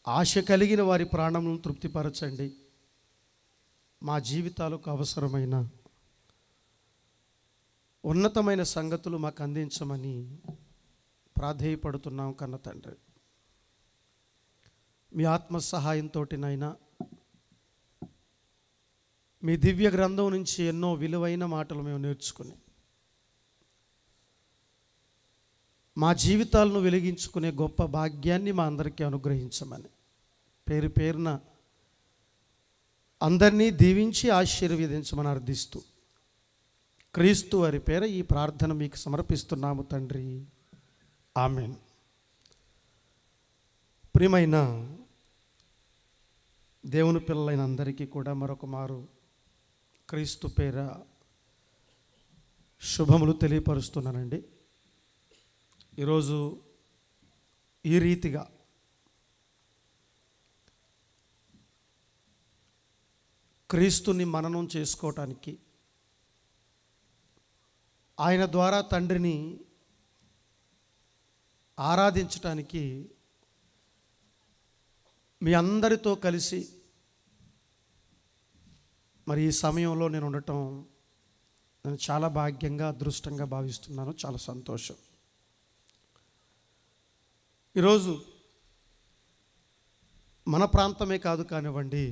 ఆశ కలిగిన వారి ప్రాణములను తృప్తిపరచండి. మా జీవితాలకు అవసరమైన ఉన్నతమైన సంగతులు మాకు అందించమని ప్రాధేయపడుతున్నాం కన్న తండ్రి. మీ ఆత్మ సహాయంతోటినైనా మీ దివ్య గ్రంథం నుంచి ఎన్నో విలువైన మాటలు మేము నేర్చుకుని మా జీవితాలను వెలిగించుకునే గొప్ప భాగ్యాన్ని మా అందరికీ అనుగ్రహించమని పేరు పేరున అందరినీ దీవించి ఆశీర్వదించమని అర్థిస్తూ క్రీస్తు వారి పేర ఈ ప్రార్థన మీకు సమర్పిస్తున్నాము తండ్రి. ఆమేన్. ప్రియమైన దేవుని పిల్లలైన అందరికీ కూడా మరొక మారు క్రీస్తు పేర శుభములు తెలియపరుస్తున్నానండి. ఈరోజు ఈ రీతిగా క్రీస్తుని మననం చేసుకోవటానికి, ఆయన ద్వారా తండ్రిని ఆరాధించటానికి మీ అందరితో కలిసి మరి ఈ సమయంలో నేను ఉండటం నేను చాలా భాగ్యంగా అదృష్టంగా భావిస్తున్నాను. చాలా సంతోషం. ఈరోజు మన ప్రాంతమే కాదు కానివ్వండి,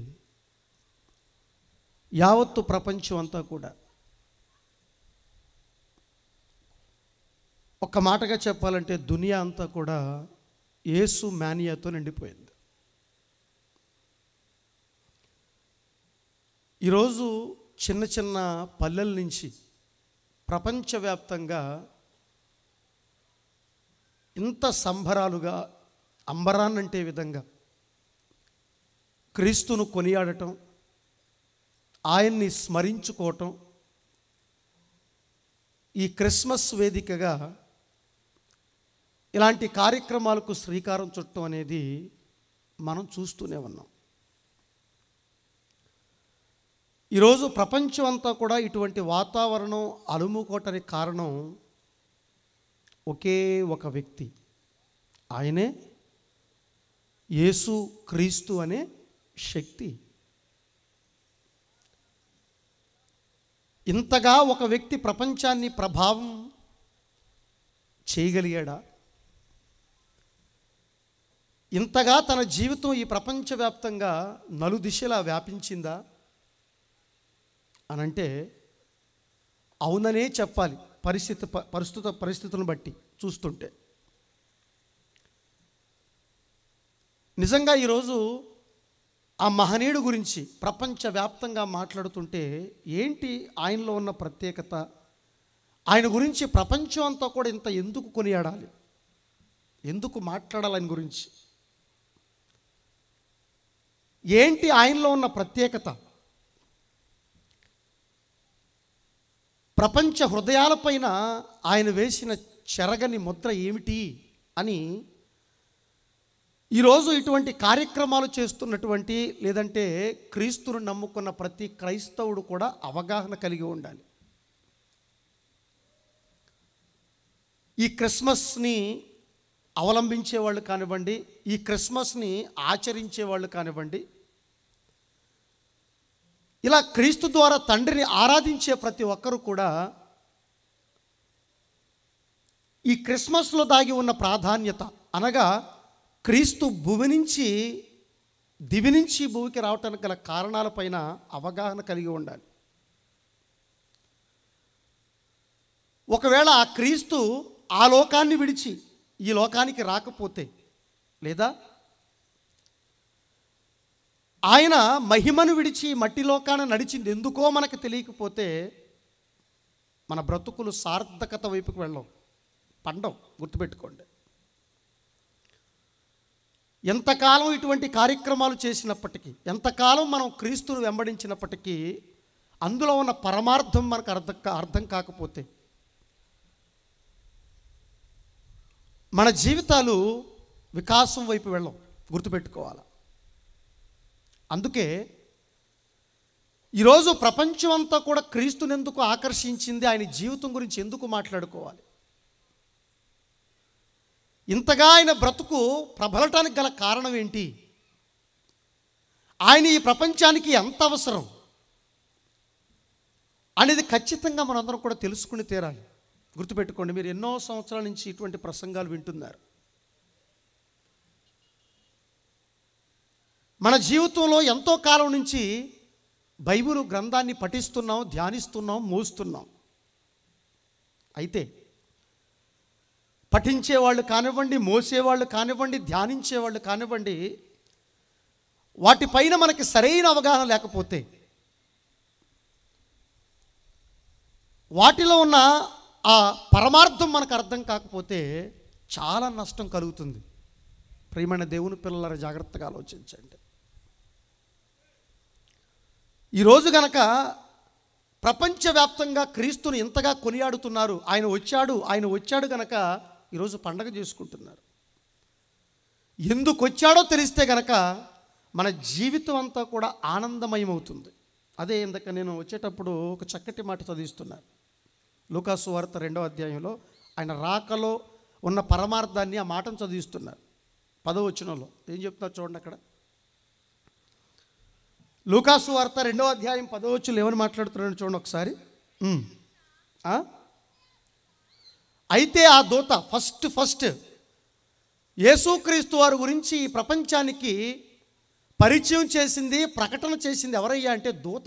యావత్తు ప్రపంచం అంతా కూడా ఒక్క మాటగా చెప్పాలంటే దునియా అంతా కూడా యేసు మానియాతో నిండిపోయింది. ఈరోజు చిన్న చిన్న పల్లెల నుంచి ప్రపంచవ్యాప్తంగా ఇంత సంబరాలుగా అంబరాన్నంటే విధంగా క్రీస్తును కొనియాడటం, ఆయన్ని స్మరించుకోవటం, ఈ క్రిస్మస్ వేదికగా ఇలాంటి కార్యక్రమాలకు శ్రీకారం చుట్టడం అనేది మనం చూస్తూనే ఉన్నాం. ఈరోజు ప్రపంచం అంతా కూడా ఇటువంటి వాతావరణం అలుముకోవటానికి కారణం ఒకే ఒక వ్యక్తి, ఆయనే యేసు క్రీస్తు అనే శక్తి. ఇంతగా ఒక వ్యక్తి ప్రపంచాన్ని ప్రభావం చేయగలిగాడా? ఇంతగా తన జీవితం ఈ ప్రపంచవ్యాప్తంగా నలుదిశలా వ్యాపించిందా అనంటే అవుననే చెప్పాలి. ప్రస్తుత పరిస్థితులను బట్టి చూస్తుంటే నిజంగా ఈరోజు ఆ మహనీయుడు గురించి ప్రపంచవ్యాప్తంగా మాట్లాడుతుంటే ఏంటి ఆయనలో ఉన్న ప్రత్యేకత, ఆయన గురించి ప్రపంచం అంతా కూడా ఇంత ఎందుకు కొనియాడాలి, ఎందుకు మాట్లాడాలి ఆయన గురించి, ఏంటి ఆయనలో ఉన్న ప్రత్యేకత, ప్రపంచ హృదయాలపైన ఆయన వేసిన చెరగని ముద్ర ఏమిటి అని ఈరోజు ఇటువంటి కార్యక్రమాలు చేస్తున్నటువంటి లేదంటే క్రీస్తును నమ్ముకున్న ప్రతి క్రైస్తవుడు కూడా అవగాహన కలిగి ఉండాలి. ఈ క్రిస్మస్ని అవలంబించే వాళ్ళు కానివ్వండి, ఈ క్రిస్మస్ని ఆచరించే వాళ్ళు కానివ్వండి, ఇలా క్రీస్తు ద్వారా తండ్రిని ఆరాధించే ప్రతి ఒక్కరూ కూడా ఈ క్రిస్మస్లో దాగి ఉన్న ప్రాధాన్యత అనగా క్రీస్తు దివి నుంచి భూమికి రావటానికి గల కారణాలపైన అవగాహన కలిగి ఉండాలి. ఒకవేళ ఆ క్రీస్తు ఆ లోకాన్ని విడిచి ఈ లోకానికి రాకపోతే, లేదా ఆయన మహిమను విడిచి మట్టి లోకాన నడిచింది ఎందుకో మనకు తెలియకపోతే మన బ్రతుకులు సార్థకత వైపుకు వెళ్ళం, పండవు. గుర్తుపెట్టుకోండి. ఎంతకాలం ఇటువంటి కార్యక్రమాలు చేసినప్పటికీ, ఎంతకాలం మనం క్రీస్తును వెంబడించినప్పటికీ అందులో ఉన్న పరమార్థం మనకు అర్థం కాకపోతే మన జీవితాలు వికాసం వైపు వెళ్ళం. గుర్తుపెట్టుకోవాలి. అందుకే ఈరోజు ప్రపంచం అంతా కూడా క్రీస్తుని ఎందుకు ఆకర్షించింది, ఆయన జీవితం గురించి ఎందుకు మాట్లాడుకోవాలి, ఇంతగా ఆయన బ్రతుకు ప్రబలటానికి గల కారణం ఏంటి ఆయన ఈ ప్రపంచానికి ఎంత అవసరం అనేది ఖచ్చితంగా మనందరం కూడా తెలుసుకుని తీరాలి. గుర్తుపెట్టుకోండి, మీరు ఎన్నో సంవత్సరాల నుంచి ఇటువంటి ప్రసంగాలు వింటున్నారు. మన జీవితంలో ఎంతో కాలం నుంచి బైబిల్ గ్రంథాన్ని పఠిస్తున్నాం, ధ్యానిస్తున్నాం, మోస్తున్నాం. అయితే పఠించేవాళ్ళు కానివ్వండి, మోసేవాళ్ళు కానివ్వండి, ధ్యానించేవాళ్ళు కానివ్వండి, వాటిపైన మనకి సరైన అవగాహన లేకపోతే, వాటిలో ఉన్న ఆ పరమార్థం మనకు అర్థం కాకపోతే చాలా నష్టం కలుగుతుంది. ప్రియమైన దేవుని పిల్లలారా, జాగ్రత్తగా ఆలోచించండి. ఈరోజు గనక ప్రపంచవ్యాప్తంగా క్రీస్తుని ఇంతగా కొనియాడుతున్నారు. ఆయన వచ్చాడు గనక ఈరోజు పండగ చేసుకుంటున్నారు. ఎందుకు వచ్చాడో తెలిస్తే గనక మన జీవితం అంతా కూడా ఆనందమయమవుతుంది. అదే ఇందాక నేను వచ్చేటప్పుడు ఒక చక్కటి మాట చదివిస్తున్నాను. లూకాసు వార్త 2వ అధ్యాయంలో ఆయన రాకలో ఉన్న పరమార్థాన్ని, ఆ మాటను చదివిస్తున్నారు. 10వ వచనంలో ఏం చెప్తున్నారు చూడండి. అక్కడ లూకాసు వార్త 2వ అధ్యాయం 10వ వచనంలో ఏమని మాట్లాడుతున్నాడు చూడండి ఒకసారి. అయితే ఆ దూత ఫస్ట్ యేసుక్రీస్తు వారి గురించి ఈ ప్రపంచానికి పరిచయం చేసింది, ప్రకటన చేసింది ఎవరయ్యా అంటే దూత.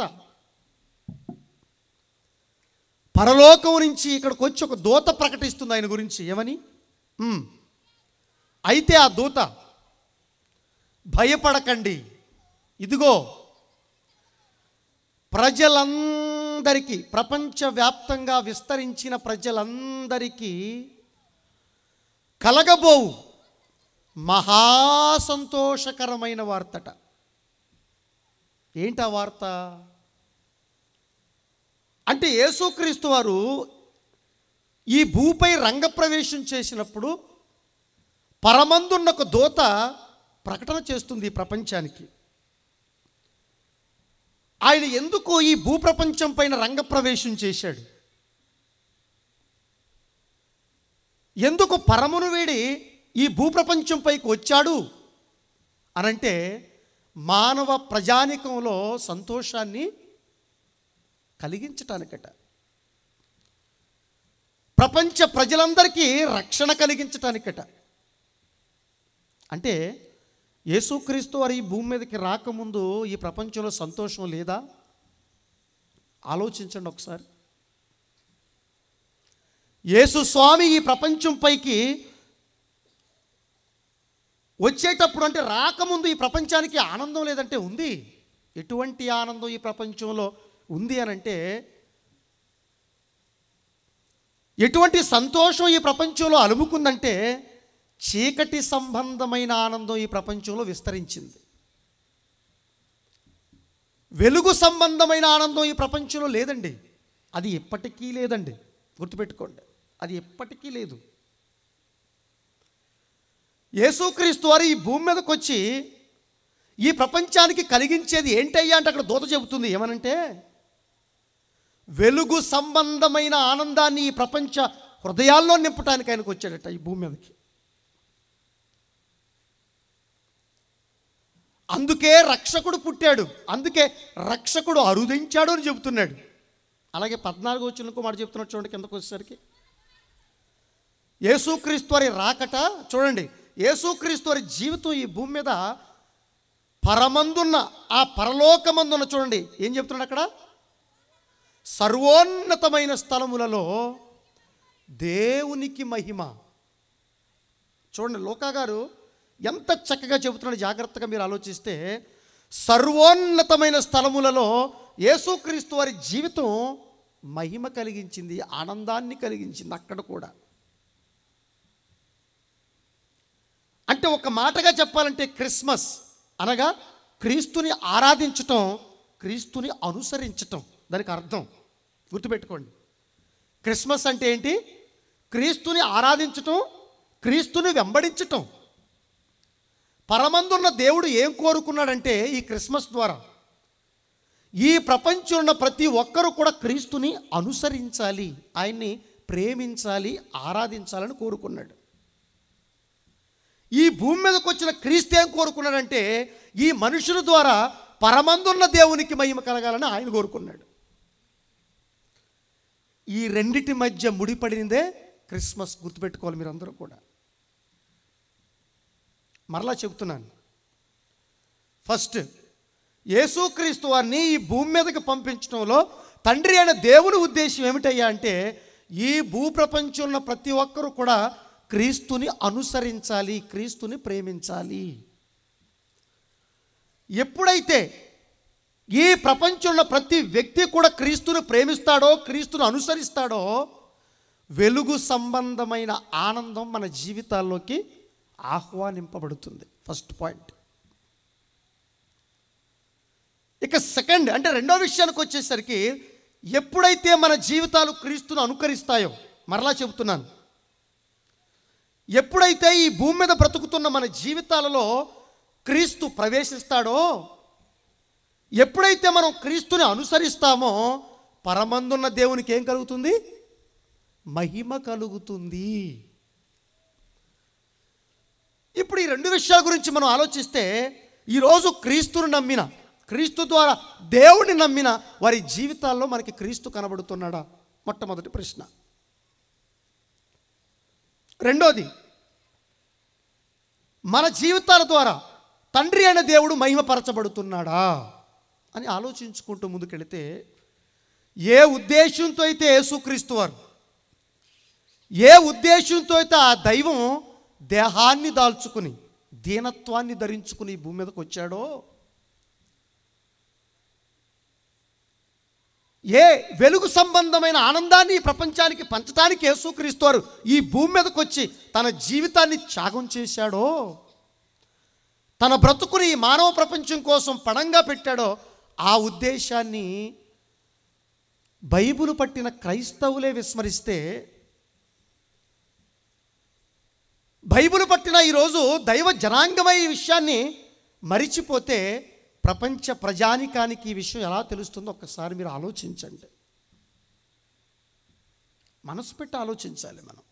పరలోకం నుంచి ఇక్కడికి వచ్చి ఒక దూత ప్రకటిస్తుంది ఆయన గురించి. ఏమని? అయితే ఆ దూత, భయపడకండి, ఇదిగో ప్రజలందరికీ, ప్రపంచవ్యాప్తంగా విస్తరించిన ప్రజలందరికీ కలగబోవు మహాసంతోషకరమైన వార్తట. ఏంటి ఆ వార్త అంటే, యేసుక్రీస్తు వారు ఈ భూపై రంగప్రవేశం చేసినప్పుడు పరమందున్న ఒక దూత ప్రకటన చేస్తుంది ఈ ప్రపంచానికి. ఆయన ఎందుకు ఈ భూప్రపంచం పైన రంగప్రవేశం చేశాడు? ఎందుకు పరమును వీడి ఈ భూప్రపంచం పైకి వచ్చాడు అనంటే, మానవ ప్రజానికంలో సంతోషాన్ని కలిగించటానికట. ప్రపంచ ప్రజలందరికీ రక్షణ కలిగించటానికట. అంటే యేసుక్రీస్తు వారు ఈ భూమి మీదకి రాకముందు ఈ ప్రపంచంలో సంతోషం లేదా? ఆలోచించండి ఒకసారి. యేసు స్వామి ఈ ప్రపంచం పైకి వచ్చేటప్పుడు, అంటే రాకముందు ఈ ప్రపంచానికి ఆనందం లేదంటే ఉంది. ఎటువంటి ఆనందం ఈ ప్రపంచంలో ఉంది అనంటే, ఎటువంటి సంతోషం ఈ ప్రపంచంలో అలుముకుందంటే, చీకటి సంబంధమైన ఆనందం ఈ ప్రపంచంలో విస్తరించింది. వెలుగు సంబంధమైన ఆనందం ఈ ప్రపంచంలో లేదండి. అది ఎప్పటికీ లేదండి. గుర్తుపెట్టుకోండి, అది ఎప్పటికీ లేదు. యేసుక్రీస్తు వారు ఈ భూమి మీదకి వచ్చి ఈ ప్రపంచానికి కలిగించేది ఏంటయ్యా అంటే, అక్కడ దూత చెబుతుంది. ఏమనంటే, వెలుగు సంబంధమైన ఆనందాన్ని ఈ ప్రపంచ హృదయాల్లో నింపటానికి ఆయనకు వచ్చాడట ఈ భూమి మీదకి. అందుకే రక్షకుడు పుట్టాడు, అందుకే రక్షకుడు అరుదించాడు అని చెబుతున్నాడు. అలాగే 14వ వచనంలో మాట చెప్తున్నాడు చూడండి, కిందకు వచ్చేసరికి. యేసుక్రీస్తు వారి రాకట చూడండి. యేసుక్రీస్తు వారి జీవితం ఈ భూమి మీద పరమందున్న, ఆ పరలోకమందున్న చూడండి ఏం చెప్తున్నాడు అక్కడ, సర్వోన్నతమైన స్థలములలో దేవునికి మహిమ. చూడండి, లోకా గారు ఎంత చక్కగా చెబుతున్నాడు. జాగ్రత్తగా మీరు ఆలోచిస్తే, సర్వోన్నతమైన స్థలములలో యేసుక్రీస్తు వారి జీవితం మహిమ కలిగించింది, ఆనందాన్ని కలిగించింది అక్కడ కూడా. అంటే ఒక మాటగా చెప్పాలంటే, క్రిస్మస్ అనగా క్రీస్తుని ఆరాధించటం, క్రీస్తుని అనుసరించటం, దానికి అర్థం గుర్తుపెట్టుకోండి. క్రిస్మస్ అంటే ఏంటి? క్రీస్తుని ఆరాధించటం, క్రీస్తుని వెంబడించటం. పరమందున్న దేవుడు ఏం కోరుకున్నాడంటే, ఈ క్రిస్మస్ ద్వారా ఈ ప్రపంచంలో ఉన్న ప్రతి ఒక్కరూ కూడా క్రీస్తుని అనుసరించాలి, ఆయన్ని ప్రేమించాలి, ఆరాధించాలని కోరుకున్నాడు. ఈ భూమి మీదకి వచ్చిన క్రీస్తు ఏం కోరుకున్నాడంటే, ఈ మనుషుల ద్వారా పరమందున్న దేవునికి మహిమ కలగాలని ఆయన కోరుకున్నాడు. ఈ రెండిటి మధ్య ముడిపడినదే క్రిస్మస్. గుర్తుపెట్టుకోవాలి మీరందరూ కూడా. మరలా చెబుతున్నాను, ఫస్ట్ యేసుక్రీస్తు వారిని ఈ భూమి మీదకి పంపించడంలో తండ్రి అయిన దేవుని ఉద్దేశం ఏమిటయ్యా అంటే, ఈ భూప్రపంచంలో ప్రతి ఒక్కరూ కూడా క్రీస్తుని అనుసరించాలి, క్రీస్తుని ప్రేమించాలి. ఎప్పుడైతే ఈ ప్రపంచంలో ప్రతి వ్యక్తి కూడా క్రీస్తుని ప్రేమిస్తాడో, క్రీస్తుని అనుసరిస్తాడో, వెలుగు సంబంధమైన ఆనందం మన జీవితాల్లోకి ఆహ్వానింపబడుతుంది. First point. ఇక సెకండ్ అంటే రెండో విషయానికి వచ్చేసరికి, ఎప్పుడైతే మన జీవితాలు క్రీస్తును అనుకరిస్తాయో, మరలా చెబుతున్నాను, ఎప్పుడైతే ఈ భూమి మీద బ్రతుకుతున్న మన జీవితాలలో క్రీస్తు ప్రవేశిస్తాడో, ఎప్పుడైతే మనం క్రీస్తుని అనుసరిస్తామో, పరమందున్న దేవునికి ఏం కలుగుతుంది? మహిమ కలుగుతుంది. ఇప్పుడు ఈ రెండు విషయాల గురించి మనం ఆలోచిస్తే, ఈరోజు క్రీస్తుని నమ్మిన, క్రీస్తు ద్వారా దేవుడిని నమ్మిన వారి జీవితాల్లో మనకి క్రీస్తు కనబడుతున్నాడా? మొట్టమొదటి ప్రశ్న. రెండోది, మన జీవితాల ద్వారా తండ్రి అయిన దేవుడు మహిమపరచబడుతున్నాడా అని ఆలోచించుకుంటూ ముందుకెళితే, ఏ ఉద్దేశంతో అయితే యేసుక్రీస్తు వారు, ఏ ఉద్దేశంతో అయితే ఆ దైవం దేహాన్ని దాల్చుకుని దీనత్వాన్ని ధరించుకుని ఈ భూమి మీదకి వచ్చాడో, ఏ వెలుగు సంబంధమైన ఆనందాన్ని ఈ ప్రపంచానికి పంచడానికి యేసుక్రీస్తు వారు ఈ భూమి మీదకి వచ్చి తన జీవితాన్ని త్యాగం చేశాడో, తన బ్రతుకుని ఈ మానవ ప్రపంచం కోసం పణంగా పెట్టాడో, ఆ ఉద్దేశాన్ని బైబిలు పట్టిన క్రైస్తవులే విస్మరిస్తే, బైబిలు పట్టిన ఈరోజు దైవ జనాంగమై ఈ విషయాన్ని మరిచిపోతే, ప్రపంచ ప్రజానికానికి ఈ విషయం ఎలా తెలుస్తుందో ఒక్కసారి మీరు ఆలోచించండి. మనసు పెట్టి ఆలోచించాలి మనం.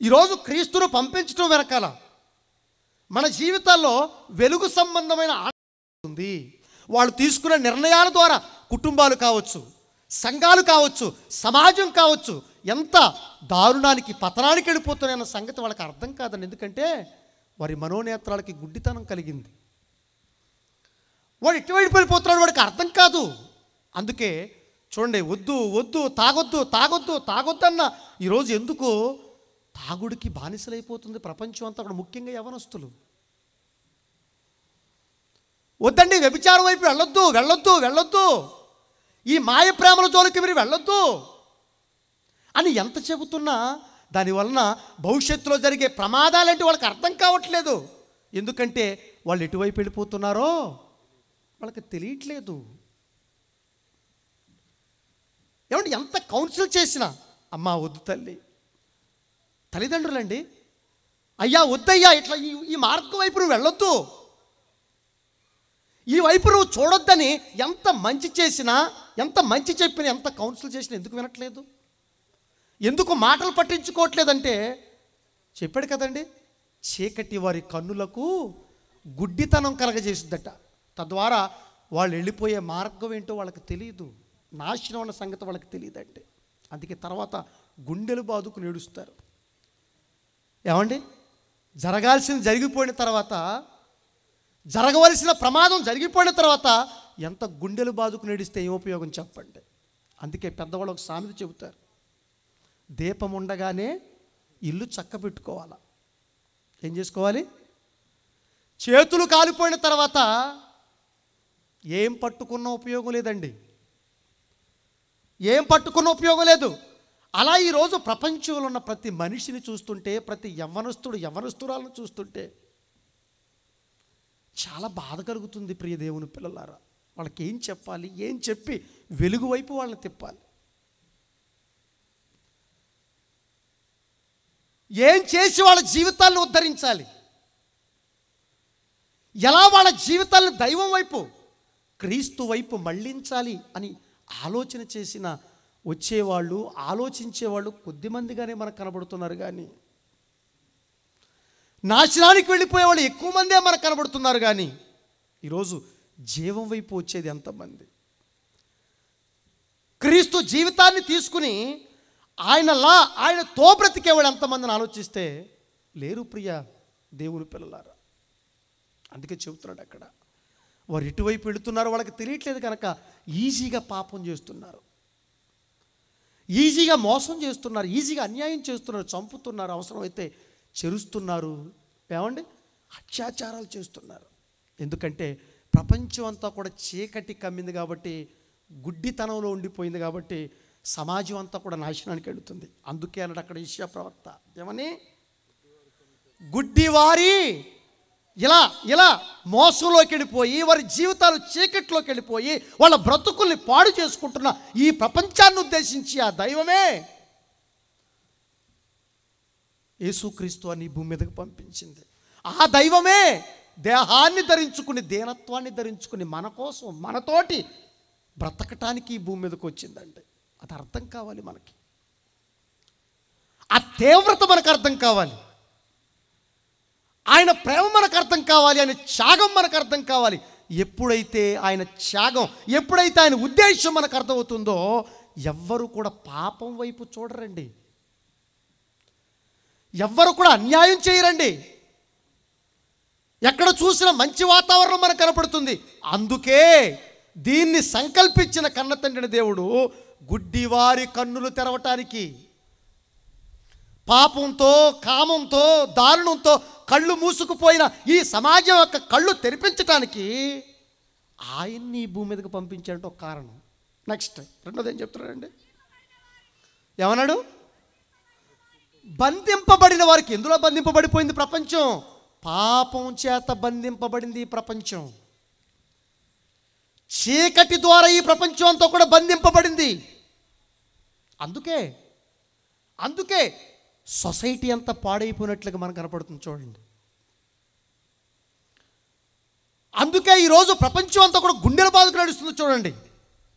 ఈరోజు క్రీస్తును పంపించడం వెనకాల మన జీవితాల్లో వెలుగు సంబంధమైన ఆనందం ఉంది. వాళ్ళు తీసుకునే నిర్ణయాల ద్వారా కుటుంబాలు కావచ్చు, సంఘాలు కావచ్చు, సమాజం కావచ్చు, ఎంత దారుణానికి, పతనానికి వెళ్ళిపోతున్నాయన్న సంగతి వాళ్ళకి అర్థం కాదండి. ఎందుకంటే వారి మనోనేత్రాలకి గుడ్డితనం కలిగింది. వాడు ఎటువైపు వెళ్ళిపోతున్నాడు వాడికి అర్థం కాదు. అందుకే చూడండి, వద్దు వద్దు తాగొద్దు తాగొద్దు తాగొద్దన్న ఈరోజు ఎందుకు తాగుడికి బానిసలైపోతుంది ప్రపంచం అంతా కూడా, ముఖ్యంగా యవనస్తులు. వద్దండి, వ్యభిచారం వైపు వెళ్ళొద్దు వెళ్ళొద్దు వెళ్ళొద్దు, ఈ మాయ ప్రేమల జోలికి మీరు వెళ్ళొద్దు అని ఎంత చెబుతున్నా దానివలన భవిష్యత్తులో జరిగే ప్రమాదాలంటే వాళ్ళకి అర్థం కావట్లేదు. ఎందుకంటే వాళ్ళు ఎటువైపు వెళ్ళిపోతున్నారో వాళ్ళకి తెలియట్లేదు. ఏమంటే ఎంత కౌన్సిల్ చేసినా, అమ్మా వద్దు తల్లి, తల్లిదండ్రులండి, అయ్యా వద్దయ్యా, ఇట్లా ఈ మార్గం వైపు నువ్వు వెళ్ళొద్దు, ఈ వైపు నువ్వు చూడొద్దని ఎంత మంచి చేసినా, ఎంత మంచి చెప్పినా, ఎంత కౌన్సిల్ చేసినా ఎందుకు వినట్లేదు? ఎందుకు మాటలు పట్టించుకోవట్లేదంటే, చెప్పాడు కదండి, చీకటి వారి కన్నులకు గుడ్డితనం కలగజేసిద్దట. తద్వారా వాళ్ళు వెళ్ళిపోయే మార్గం ఏంటో వాళ్ళకి తెలియదు, నాశనం అన్న సంగతి వాళ్ళకి తెలియదంటే. అందుకే తర్వాత గుండెలు బాదుకుని ఏడుస్తారు. ఏమండి, జరగాల్సింది జరిగిపోయిన తర్వాత, జరగవలసిన ప్రమాదం జరిగిపోయిన తర్వాత ఎంత గుండెలు బాదుకుని ఏడిస్తే ఏం ఉపయోగం చెప్పండి. అందుకే పెద్దవాళ్ళు ఒక సామెత చెబుతారు, దీపం ఉండగానే ఇల్లు చక్క పెట్టుకోవాలి. ఏం చేసుకోవాలి? చేతులు కాలిపోయిన తర్వాత ఏం పట్టుకున్న ఉపయోగం లేదండి, ఏం పట్టుకున్న ఉపయోగం లేదు. అలా ఈరోజు ప్రపంచంలో ఉన్న ప్రతి మనిషిని చూస్తుంటే, ప్రతి యవ్వనస్తుడు యవ్వనస్తురాలను చూస్తుంటే చాలా బాధ కలుగుతుంది. ప్రియ దేవుని పిల్లలారా, వాళ్ళకి ఏం చెప్పాలి, ఏం చెప్పి వెలుగు వైపు వాళ్ళని తిప్పాలి, ఏం చేసి వాళ్ళ జీవితాలను ఉద్ధరించాలి, ఎలా వాళ్ళ జీవితాలను దైవం వైపు, క్రీస్తు వైపు మళ్ళించాలి అని ఆలోచన చేసిన వచ్చేవాళ్ళు, ఆలోచించేవాళ్ళు కొద్దిమందిగానే మనకు కనబడుతున్నారు. కానీ నాశనానికి వెళ్ళిపోయే వాళ్ళు ఎక్కువ మందే మనకు కనబడుతున్నారు, కానీ ఈరోజు జీవం వైపు వచ్చేది ఎంతమంది? క్రీస్తు జీవితాన్ని తీసుకుని ఆయనతో బ్రతికేవాడు ఎంతమందిని ఆలోచిస్తే లేరు ప్రియ దేవుని పిల్లలారా. అందుకే చెబుతున్నాడు అక్కడ, వారు ఎటువైపు వెళుతున్నారు వాళ్ళకి తెలియట్లేదు కనుక ఈజీగా పాపం చేస్తున్నారు, ఈజీగా మోసం చేస్తున్నారు, ఈజీగా అన్యాయం చేస్తున్నారు, చంపుతున్నారు, అవసరమైతే చెరుస్తున్నారు, ఏమండి అత్యాచారాలు చేస్తున్నారు. ఎందుకంటే ప్రపంచం అంతా కూడా చీకటి కమ్మింది కాబట్టి, గుడ్డితనంలో ఉండిపోయింది కాబట్టి సమాజం అంతా కూడా నాశనానికి వెళుతుంది. అందుకే అన్నాడు అక్కడ యెషయా ప్రవక్త, ఏమని? గుడ్డివారి ఇలా మోసంలోకి వెళ్ళిపోయి, వారి జీవితాలు చీకట్లోకి వెళ్ళిపోయి, వాళ్ళ బ్రతుకుల్ని పాడు చేసుకుంటున్న ఈ ప్రపంచాన్ని ఉద్దేశించి ఆ దైవమే యేసుక్రీస్తు అని భూమి మీదకి పంపించింది. ఆ దైవమే దేహాన్ని ధరించుకుని, దీనత్వాన్ని ధరించుకుని మన కోసం, మనతోటి బ్రతకటానికి ఈ భూమి మీదకి వచ్చిందంటే అది అర్థం కావాలి మనకి. ఆ తీవ్రత మనకు అర్థం కావాలి, ఆయన ప్రేమ మనకు అర్థం కావాలి, ఆయన త్యాగం మనకు అర్థం కావాలి. ఎప్పుడైతే ఆయన త్యాగం, ఎప్పుడైతే ఆయన ఉద్దేశం మనకు అర్థమవుతుందో ఎవ్వరు కూడా పాపం వైపు చూడరండి, ఎవ్వరు కూడా అన్యాయం చేయరండి. ఎక్కడ చూసినా మంచి వాతావరణం మనకు కనపడుతుంది. అందుకే దీన్ని సంకల్పించిన కన్న తండ్రిని దేవుడు గుడ్డివారి కన్నులు తెరవటానికి, పాపంతో, కామంతో, దారుణంతో కళ్ళు మూసుకుపోయిన ఈ సమాజం యొక్క కళ్ళు తెరిపించటానికి ఆయన్ని ఈ భూమి మీదకి పంపించాడంటే ఒక కారణం. నెక్స్ట్ రెండోది ఏం చెప్తున్నాడండి? ఏమన్నాడు? బంధింపబడిన వారికి. ఎందులో బంధింపబడిపోయింది ప్రపంచం? పాపం చేత బంధింపబడింది ఈ ప్రపంచం. చీకటి ద్వారా ఈ ప్రపంచం అంతా కూడా బంధింపబడింది. అందుకే సొసైటీ అంతా పాడైపోయినట్లుగా మనకు కనపడుతుంది చూడండి. అందుకే ఈరోజు ప్రపంచం అంతా కూడా గుండెల బాధకు నడుస్తుంది చూడండి.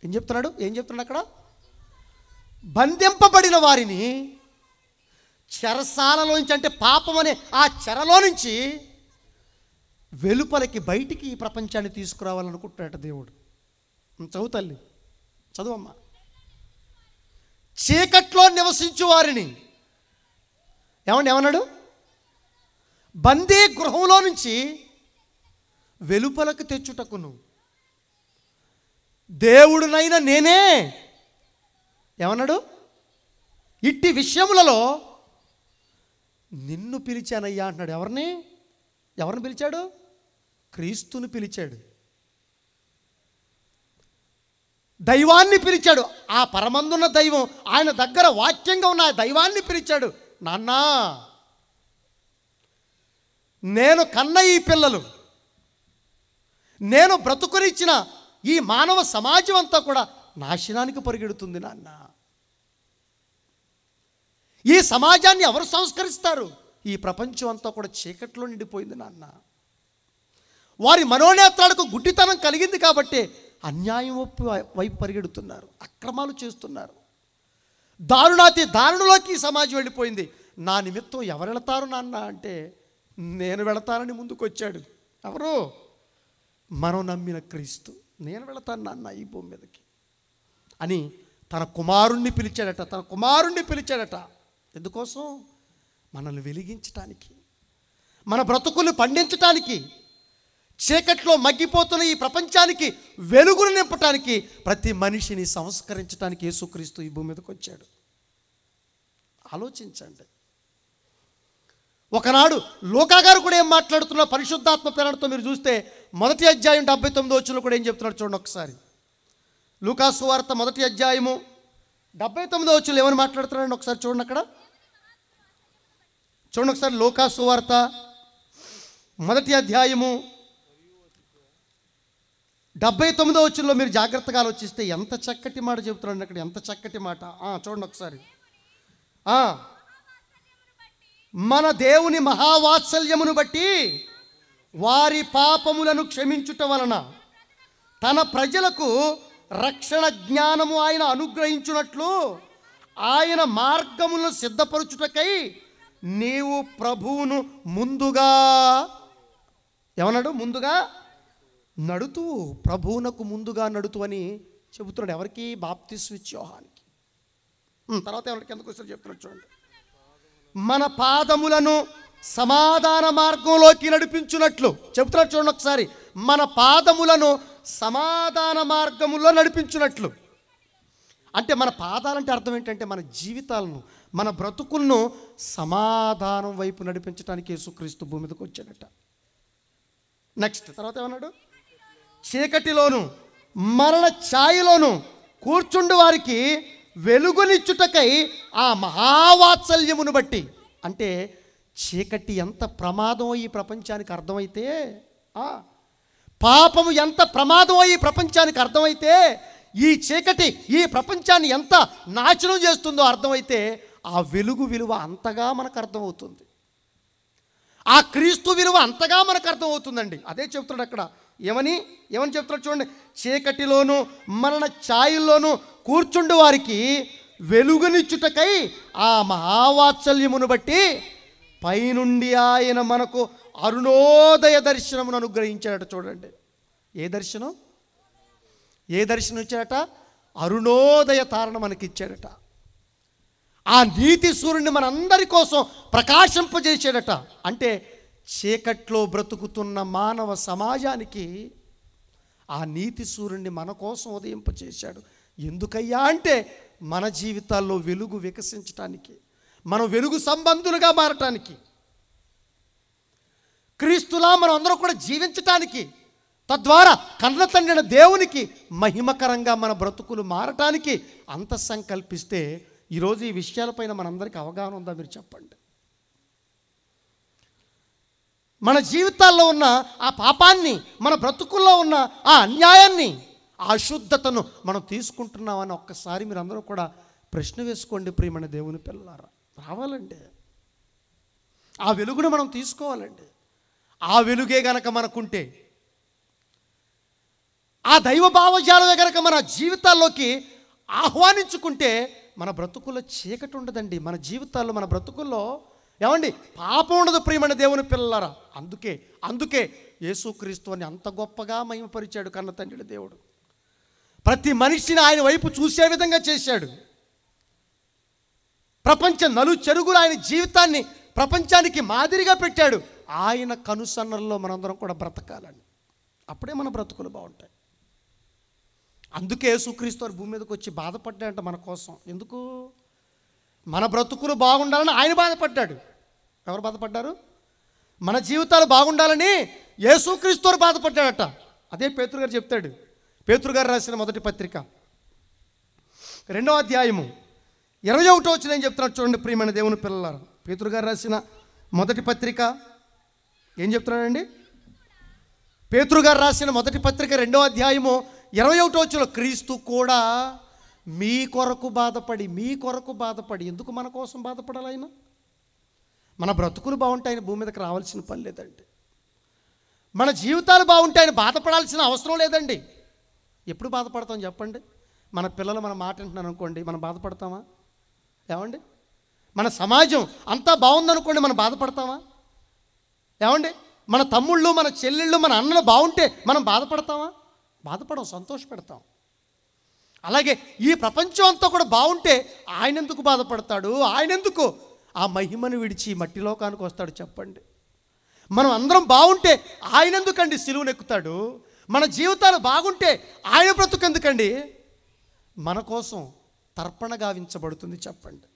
ఏం చెప్తున్నాడు అక్కడ? బంధింపబడిన వారిని చెరసాలలోంచి, అంటే పాపం అనే ఆ చెరలో నుంచి వెలుపలకి, బయటికి ఈ ప్రపంచాన్ని తీసుకురావాలనుకుంటున్నాడు దేవుడు. చదువు తల్లి, చదువమ్మా. చీకట్లో నివసించు వారిని ఏమన్నాడు? బందీ గృహంలో నుంచి వెలుపలకు తెచ్చుటకును దేవుడునైనా నేనే ఏమన్నాడు? ఇట్టి విషయములలో నిన్ను పిలిచానయ్యా అంటున్నాడు. ఎవరిని పిలిచాడు? క్రీస్తుని పిలిచాడు, దైవాన్ని పిలిచాడు. ఆ పరమందున్న దైవం, ఆయన దగ్గర వాక్యంగా ఉన్న దైవాన్ని పిలిచాడు. నాన్నా, నేను కన్న ఈ పిల్లలు, నేను బ్రతుకునిచ్చిన ఈ మానవ సమాజం అంతా కూడా నాశనానికి పరిగెడుతుంది నాన్న. ఈ సమాజాన్ని ఎవరు సంస్కరిస్తారు? ఈ ప్రపంచం అంతా కూడా చీకట్లో నిండిపోయింది నాన్న. వారి మనోనేత్రాలకు గుడ్డితనం కలిగింది కాబట్టి అన్యాయం వైపు పరిగెడుతున్నారు, అక్రమాలు చేస్తున్నారు, దారుణంలోకి ఈ సమాజం వెళ్ళిపోయింది. నా నిమిత్తం ఎవరు వెళతారు నాన్న అంటే నేను వెళతానని ముందుకు వచ్చాడు. ఎవరు? మనం నమ్మిన క్రీస్తు. నేను వెళతాను నాన్న ఈ భూమి మీదకి అని తన కుమారుణ్ణి పిలిచాడట. ఎందుకోసం? మనల్ని వెలిగించటానికి, మన బ్రతుకులు పండించటానికి, చీకట్లో మగ్గిపోతున్న ఈ ప్రపంచానికి వెలుగును నింపటానికి, ప్రతి మనిషిని సంస్కరించడానికి యేసుక్రీస్తు ఈ భూమి మీదకి వచ్చాడు. ఆలోచించండి. ఒకనాడు లూకా గారు కూడా ఏం మాట్లాడుతున్నారు పరిశుద్ధాత్మ ప్రేరణతో మీరు చూస్తే, 1వ అధ్యాయం 79వ వచనంలో కూడా ఏం చెప్తున్నాడు చూడండి ఒకసారి. లూకా సువార్త 1వ అధ్యాయము 79వ వచనంలో ఏమని మాట్లాడుతున్నారండి ఒకసారి చూడండి. అక్కడ చూడండి ఒకసారి. లూకా సువార్త 1వ అధ్యాయము 79వ వచనంలో మీరు జాగ్రత్తగా ఆలోచిస్తే ఎంత చక్కటి మాట చెబుతున్నాడు అక్కడ. ఎంత చక్కటి మాట చూడండి ఒకసారి. మన దేవుని మహావాత్సల్యమును బట్టి వారి పాపములను క్షమించుట వలన తన ప్రజలకు రక్షణ జ్ఞానము ఆయన అనుగ్రహించున్నట్లు ఆయన మార్గములను సిద్ధపరచుటకై నీవు ప్రభువును ముందుగా ఏమన్నాడు? ముందుగా నడుతూ, ప్రభువునకు ముందుగా నడుతూ అని చెబుతున్నాడు. ఎవరికి? బాప్తిస్మ ఇచ్చే యోహానికి. తర్వాత ఎవరికి ఎందుకు వస్తారు చెప్తున్నాడు చూడండి. మన పాదములను సమాధాన మార్గంలోకి నడిపించున్నట్లు చెబుతున్నాడు చూడండి ఒకసారి. మన పాదములను సమాధాన మార్గములో నడిపించున్నట్లు అంటే మన పాదాలంటే అర్థం ఏంటంటే మన జీవితాలను, మన బ్రతుకులను సమాధానం వైపు నడిపించడానికి యేసుక్రీస్తు భూమి మీదకి వచ్చాడట. నెక్స్ట్ తర్వాత ఏమన్నాడు? చీకటిలోను మరణ ఛాయలోను కూర్చుండు వారికి వెలుగునిచ్చుటకై ఆ మహావాత్సల్యమును బట్టి. అంటే చీకటి ఎంత ప్రమాదమో ఈ ప్రపంచానికి అర్థమైతే, పాపము ఎంత ప్రమాదమో ఈ ప్రపంచానికి అర్థమైతే, ఈ చీకటి ఈ ప్రపంచాన్ని ఎంత నాశనం చేస్తుందో అర్థమైతే, ఆ వెలుగు విలువ అంతగా మనకు అర్థమవుతుంది. ఆ క్రీస్తు విలువ అంతగా మనకు అర్థమవుతుందండి. అదే చెప్తున్నాడు అక్కడ. ఏమని చెప్తున్నాడు చూడండి. చీకటిలోను మరణ ఛాయల్లోనూ కూర్చుండు వారికి వెలుగునిచ్చుటకై ఆ మహావాత్సల్యమును బట్టి పైనుండి ఆయన మనకు అరుణోదయ దర్శనమును అనుగ్రహించాడట. చూడండి, ఏ దర్శనం ఇచ్చాడట? అరుణోదయ తారణ మనకిచ్చాడట. ఆ నీతి సూర్యుని మనందరి కోసం ప్రకాశింపజేసాడట. అంటే చీకట్లో బ్రతుకుతున్న మానవ సమాజానికి ఆ నీతి సూర్యుని మన కోసం ఉదయింపచేశాడు. ఎందుకయ్యా అంటే మన జీవితాల్లో వెలుగు వికసించటానికి, మనం వెలుగు సంబంధులుగా మారటానికి, క్రీస్తులా మనం అందరం కూడా జీవించటానికి, తద్వారా కన్న తండ్రిన దేవునికి మహిమకరంగా మన బ్రతుకులు మారటానికి అంత సంకల్పిస్తే ఈరోజు ఈ విషయాలపైన మనందరికీ అవగాహన ఉందా? మీరు చెప్పండి. మన జీవితాల్లో ఉన్న ఆ పాపాన్ని, మన బ్రతుకుల్లో ఉన్న ఆ అన్యాయాన్ని, ఆ అశుద్ధతను మనం తీసుకుంటున్నామని ఒక్కసారి మీరు అందరూ కూడా ప్రశ్న వేసుకోండి. ప్రియమైన దేవుని పిల్లలారా, రావాలండి, ఆ వెలుగును మనం తీసుకోవాలండి. ఆ వెలుగే గనక మనకుంటే, ఆ దైవ భావజాలమే గనక మన జీవితాల్లోకి ఆహ్వానించుకుంటే మన బ్రతుకుల్లో చీకటి ఉండదండి. మన జీవితాల్లో, మన బ్రతుకుల్లో ఏమండి పాపం ఉండదు. ప్రియమైన దేవుని పిల్లలారా, అందుకే యేసుక్రీస్తు అని అంత గొప్పగా మహిమపరిచాడు కన్న తండ్రి దేవుడు. ప్రతి మనిషిని ఆయన వైపు చూసే విధంగా చేశాడు. ప్రపంచ నలుచెరుగులు ఆయన జీవితాన్ని ప్రపంచానికి మాదిరిగా పెట్టాడు. ఆయన కనుసన్నల్లో మనందరం కూడా బ్రతకాలని, అప్పుడే మన బ్రతుకులు బాగుంటాయి. అందుకే యేసుక్రీస్తు వారు భూమి మీదకి వచ్చి బాధపడ్డాడంట మన కోసం. ఎందుకు? మన బ్రతుకులు బాగుండాలని ఆయన బాధపడ్డాడు. ఎవరు బాధపడ్డారు? మన జీవితాలు బాగుండాలని యేసుక్రీస్తు వారు బాధపడ్డాడట. అదే పేతురు గారు చెప్తాడు. పేతురు గారు రాసిన మొదటి పత్రిక 2వ అధ్యాయము 21వ వచనం ఏం చెప్తున్నాడు చూడండి. ప్రియమైన దేవుని పిల్లలారా, పేతురు గారు రాసిన మొదటి పత్రిక ఏం చెప్తున్నాడండి? పేతురు గారు రాసిన మొదటి పత్రిక 2వ అధ్యాయము 21వ వచనం, క్రీస్తు కూడా మీ కొరకు బాధపడి. ఎందుకు మన కోసం బాధపడాలి ఆయన? మన బ్రతుకులు బాగుంటాయని భూమి మీదకి రావాల్సిన పని లేదండి. మన జీవితాలు బాగుంటాయని బాధపడాల్సిన అవసరం లేదండి. ఎప్పుడు బాధపడతాం చెప్పండి? మన పిల్లలు మన మాట వింటున్నారు అనుకోండి, మనం బాధపడతామా? ఏమండి? మన సమాజం అంతా బాగుందనుకోండి, మనం బాధపడతామా? ఏమండి? మన తమ్ముళ్ళు, మన చెల్లెళ్ళు, మన అన్నలు బాగుంటే మనం బాధపడతామా? బాధపడం, సంతోషపెడతాం. అలాగే ఈ ప్రపంచం అంతా కూడా బాగుంటే ఆయన ఎందుకు బాధపడతాడు? ఆయన ఎందుకు ఆ మహిమను విడిచి మట్టి లోకానికి వస్తాడు చెప్పండి? మనం అందరం బాగుంటే ఆయన ఎందుకండి సిలువను ఎక్కుతాడు? మన జీవితాలు బాగుంటే ఆయన బ్రతుకెందుకండి మన కోసం తర్పణ గావించబడుతుంది చెప్పండి?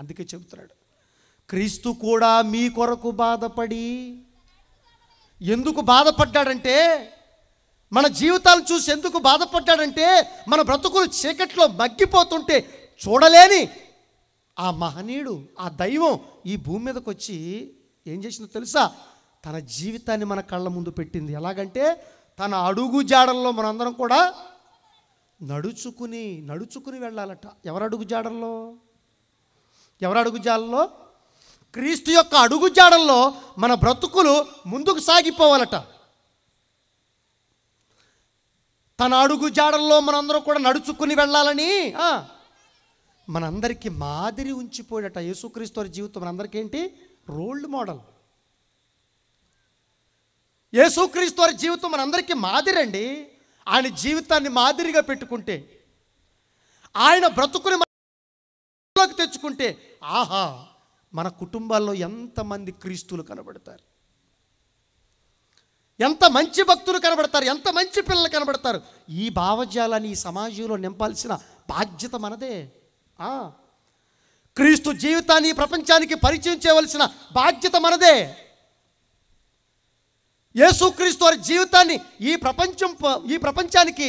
అందుకే చెబుతున్నాడు, క్రీస్తు కూడా మీ కొరకు బాధపడి. ఎందుకు బాధపడ్డాడంటే, మన జీవితాలను చూసి ఎందుకు బాధపడ్డాడంటే, మన బ్రతుకులు చీకట్లో మగ్గిపోతుంటే చూడలేని ఆ మహనీయుడు, ఆ దైవం ఈ భూమి మీదకి వచ్చి ఏం చేసిందో తెలుసా? తన జీవితాన్ని మన కళ్ళ ముందు పెట్టింది. ఎలాగంటే తన అడుగు జాడల్లో మనందరం కూడా నడుచుకుని వెళ్ళాలట. ఎవరు అడుగు జాడల్లో? క్రీస్తు యొక్క అడుగు జాడల్లో మన బ్రతుకులు ముందుకు సాగిపోవాలట. తన అడుగు జాడల్లో మనందరం కూడా నడుచుకుని వెళ్ళాలని మనందరికీ మాదిరి ఉంచిపోయాడట. యేసుక్రీస్తు వారి జీవితం మనందరికీ ఏంటి? Role model. యేసుక్రీస్తు వారి జీవితం మనందరికీ మాదిరి అండి. ఆయన జీవితాన్ని మాదిరిగా పెట్టుకుంటే, ఆయన బ్రతుకుని మనలోకి తెచ్చుకుంటే, ఆహా, మన కుటుంబాల్లో ఎంతమంది క్రీస్తులు కనబడతారు, ఎంత మంచి భక్తులు కనబడతారు, ఎంత మంచి పిల్లలు కనబడతారు. ఈ భావజాలాన్ని ఈ సమాజంలో నింపాల్సిన బాధ్యత మనదే. క్రీస్తు జీవితాన్ని ఈ ప్రపంచానికి పరిచయం చేయవలసిన బాధ్యత మనదే. యేసుక్రీస్తు వారి జీవితాన్ని ఈ ప్రపంచానికి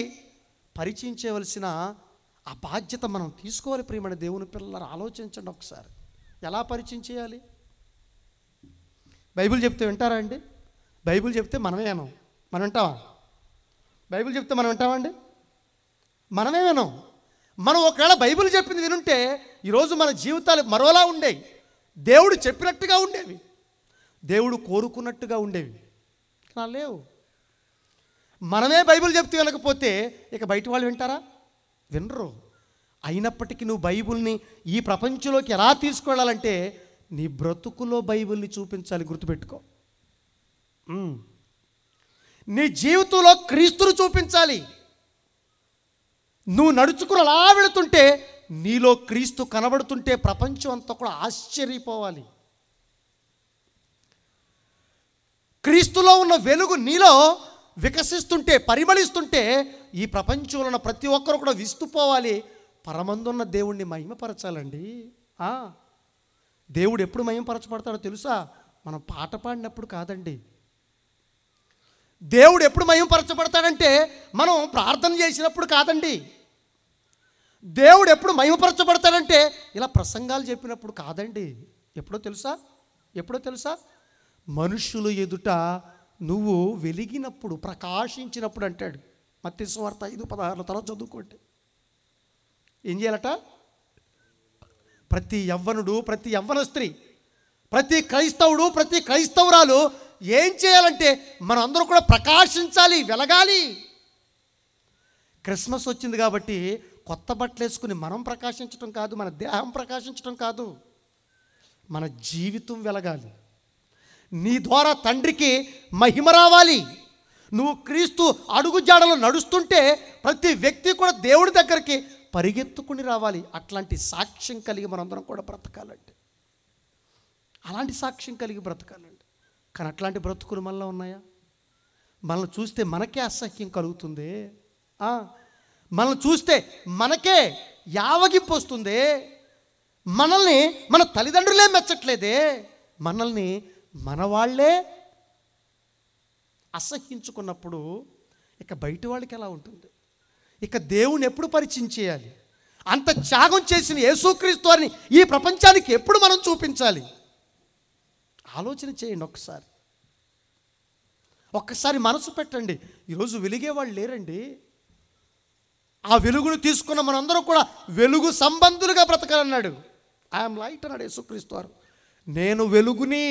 పరిచయం చేయవలసిన ఆ బాధ్యత మనం తీసుకోవాలి. ప్రియమైన దేవుని పిల్లలు, ఆలోచించండి ఒకసారి. ఎలా పరిచయం చేయాలి? బైబిల్ చెప్తే వింటారా అండి? బైబిల్ చెప్తే మనమే వినం. మనం వింటావా? బైబిల్ చెప్తే మనం వింటావా అండి? మనమే వినం. మనం ఒకవేళ బైబిల్ చెప్పింది వినుంటే ఈరోజు మన జీవితాలు మరోలా ఉండేవి. దేవుడు చెప్పినట్టుగా ఉండేవి, దేవుడు కోరుకున్నట్టుగా ఉండేవి. కానీ లేవు. మనమే బైబిల్ చెప్తే వినకపోతే ఇక బయట వాళ్ళు వింటారా? వినరు. అయినప్పటికీ నువ్వు బైబిల్ని ఈ ప్రపంచంలోకి ఎలా తీసుకెళ్ళాలంటే నీ బ్రతుకులో బైబిల్ని చూపించాలి. గుర్తుపెట్టుకో. నీ జీవితంలో క్రీస్తును చూపించాలి. నువ్వు నడుచుకుని అలా వెళుతుంటే నీలో క్రీస్తు కనబడుతుంటే ప్రపంచం అంతా కూడా ఆశ్చర్యపోవాలి. క్రీస్తులో ఉన్న వెలుగు నీలో వికసిస్తుంటే, పరిమళిస్తుంటే ఈ ప్రపంచంలో ఉన్న ప్రతి ఒక్కరు కూడా విస్తుపోవాలి. పరమందున్న దేవుణ్ణి మహిమపరచాలండి. దేవుడు ఎప్పుడు మహిమపరచబడతాడో తెలుసా? మనం పాట పాడినప్పుడు కాదండి. దేవుడు ఎప్పుడు మహిమపరచబడతాడంటే మనం ప్రార్థన చేసినప్పుడు కాదండి. దేవుడు ఎప్పుడు మహిమపరచబడతాడంటే ఇలా ప్రసంగాలు చెప్పినప్పుడు కాదండి. ఎప్పుడో తెలుసా? మనుషులు ఎదుట నువ్వు వెలిగినప్పుడు, ప్రకాశించినప్పుడు అంటాడు. మత్తయి సువార్త 5:16 తర్వాత చదువుకోండి. ఏం చేయాలట? ప్రతి యవ్వనుడు, ప్రతి యవ్వన స్త్రీ, ప్రతి క్రైస్తవుడు, ప్రతి క్రైస్తవురాలు ఏం చేయాలంటే మనం అందరూ కూడా ప్రకాశించాలి, వెలగాలి. క్రిస్మస్ వచ్చింది కాబట్టి కొత్త బట్టలు వేసుకుని మనం ప్రకాశించడం కాదు, మన దేహం ప్రకాశించడం కాదు, మన జీవితం వెలగాలి. నీ ద్వారా తండ్రికి మహిమ రావాలి. నువ్వు క్రీస్తు అడుగుజాడలో నడుస్తుంటే ప్రతి వ్యక్తి కూడా దేవుడి దగ్గరికి పరిగెత్తుకుని రావాలి. అట్లాంటి సాక్ష్యం కలిగి మనందరం కూడా బ్రతకాలండి. అలాంటి సాక్ష్యం కలిగి బ్రతకాలండి. కానీ అట్లాంటి బ్రతుకులు మనలో ఉన్నాయా? మనల్ని చూస్తే మనకే అసహ్యం కలుగుతుంది. మనల్ని చూస్తే మనకే యావగింపు వస్తుంది. మనల్ని మన తల్లిదండ్రులే మెచ్చట్లేదే, మనల్ని మన వాళ్ళే అసహ్యించుకున్నప్పుడు ఇక బయట వాళ్ళకి ఎలా ఉంటుంది? ఇక దేవుని ఎప్పుడు పరిచయం చేయాలి? అంత త్యాగం చేసిన యేసుక్రీస్తు వారిని ఈ ప్రపంచానికి ఎప్పుడు మనం చూపించాలి? ఆలోచన చేయండి. ఒక్కసారి మనసు పెట్టండి. ఈరోజు వెలిగే వాళ్ళు లేరండి. ఆ వెలుగును తీసుకున్న మనందరం కూడా వెలుగు సంబంధులుగా బ్రతకాలన్నాడు. ఐఎమ్ లైట్ అన్నాడు యేసుక్రీస్తు వారు. నేను వెలుగుని,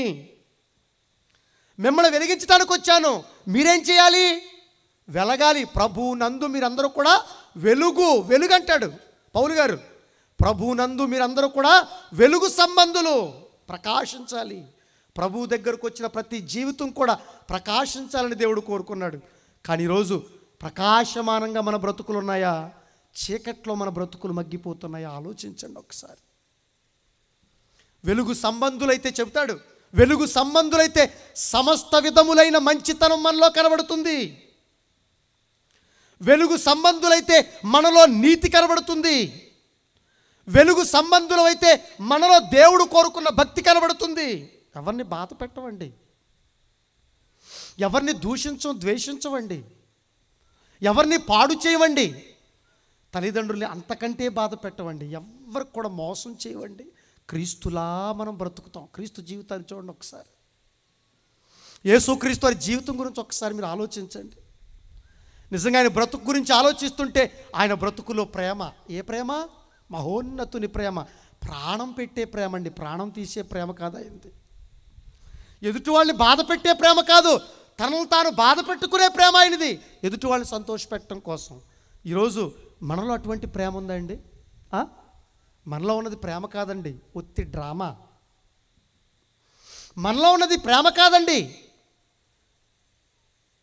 మిమ్మల్ని వెలిగించడానికి వచ్చాను. మీరేం చేయాలి? వెలగాలి. ప్రభు నందు మీరందరూ కూడా వెలుగు అంటాడు పౌలు గారు. ప్రభు నందు మీరందరూ కూడా వెలుగు సంబంధులు, ప్రకాశించాలి. ప్రభు దగ్గరకు వచ్చిన ప్రతి జీవితం కూడా ప్రకాశించాలని దేవుడు కోరుకున్నాడు. కానీ ఈరోజు ప్రకాశమానంగా మన బ్రతుకులు ఉన్నాయా? చీకట్లో మన బ్రతుకులు మగ్గిపోతున్నాయా? ఆలోచించండి ఒకసారి. వెలుగు సంబంధులైతే చెబుతాడు, వెలుగు సంబంధులైతే సమస్త విధములైన మంచితనం మనలో కనబడుతుంది. వెలుగు సంబంధులైతే మనలో నీతి కనబడుతుంది. వెలుగు సంబంధులైతే మనలో దేవుడు కోరుకున్న భక్తి కనబడుతుంది. ఎవరిని బాధ పెట్టవండి, ఎవరిని ద్వేషించవండి, ఎవరిని పాడు చేయవండి, తల్లిదండ్రుల్ని అంతకంటే బాధ పెట్టవండి, ఎవరికి కూడా మోసం చేయవండి. క్రీస్తులా మనం బ్రతుకుతాం. క్రీస్తు జీవితాన్ని చూడండి ఒకసారి. యేసుక్రీస్తు వారి జీవితం గురించి ఒకసారి మీరు ఆలోచించండి. నిజంగా ఆయన బ్రతుకు గురించి ఆలోచిస్తుంటే ఆయన బ్రతుకులో ప్రేమ, ఏ ప్రేమ? మహోన్నతుని ప్రేమ, ప్రాణం పెట్టే ప్రేమ అండి. ప్రాణం తీసే ప్రేమ కాదు అయింది. ఎదుటి వాళ్ళని బాధ పెట్టే ప్రేమ కాదు, తనను తాను బాధ పెట్టుకునే ప్రేమ అయినది. ఎదుటి వాళ్ళని సంతోషపెట్టడం కోసం. ఈరోజు మనలో అటువంటి ప్రేమ ఉందా అండి? మనలో ఉన్నది ప్రేమ కాదండి, ఒత్తి డ్రామా. మనలో ఉన్నది ప్రేమ కాదండి,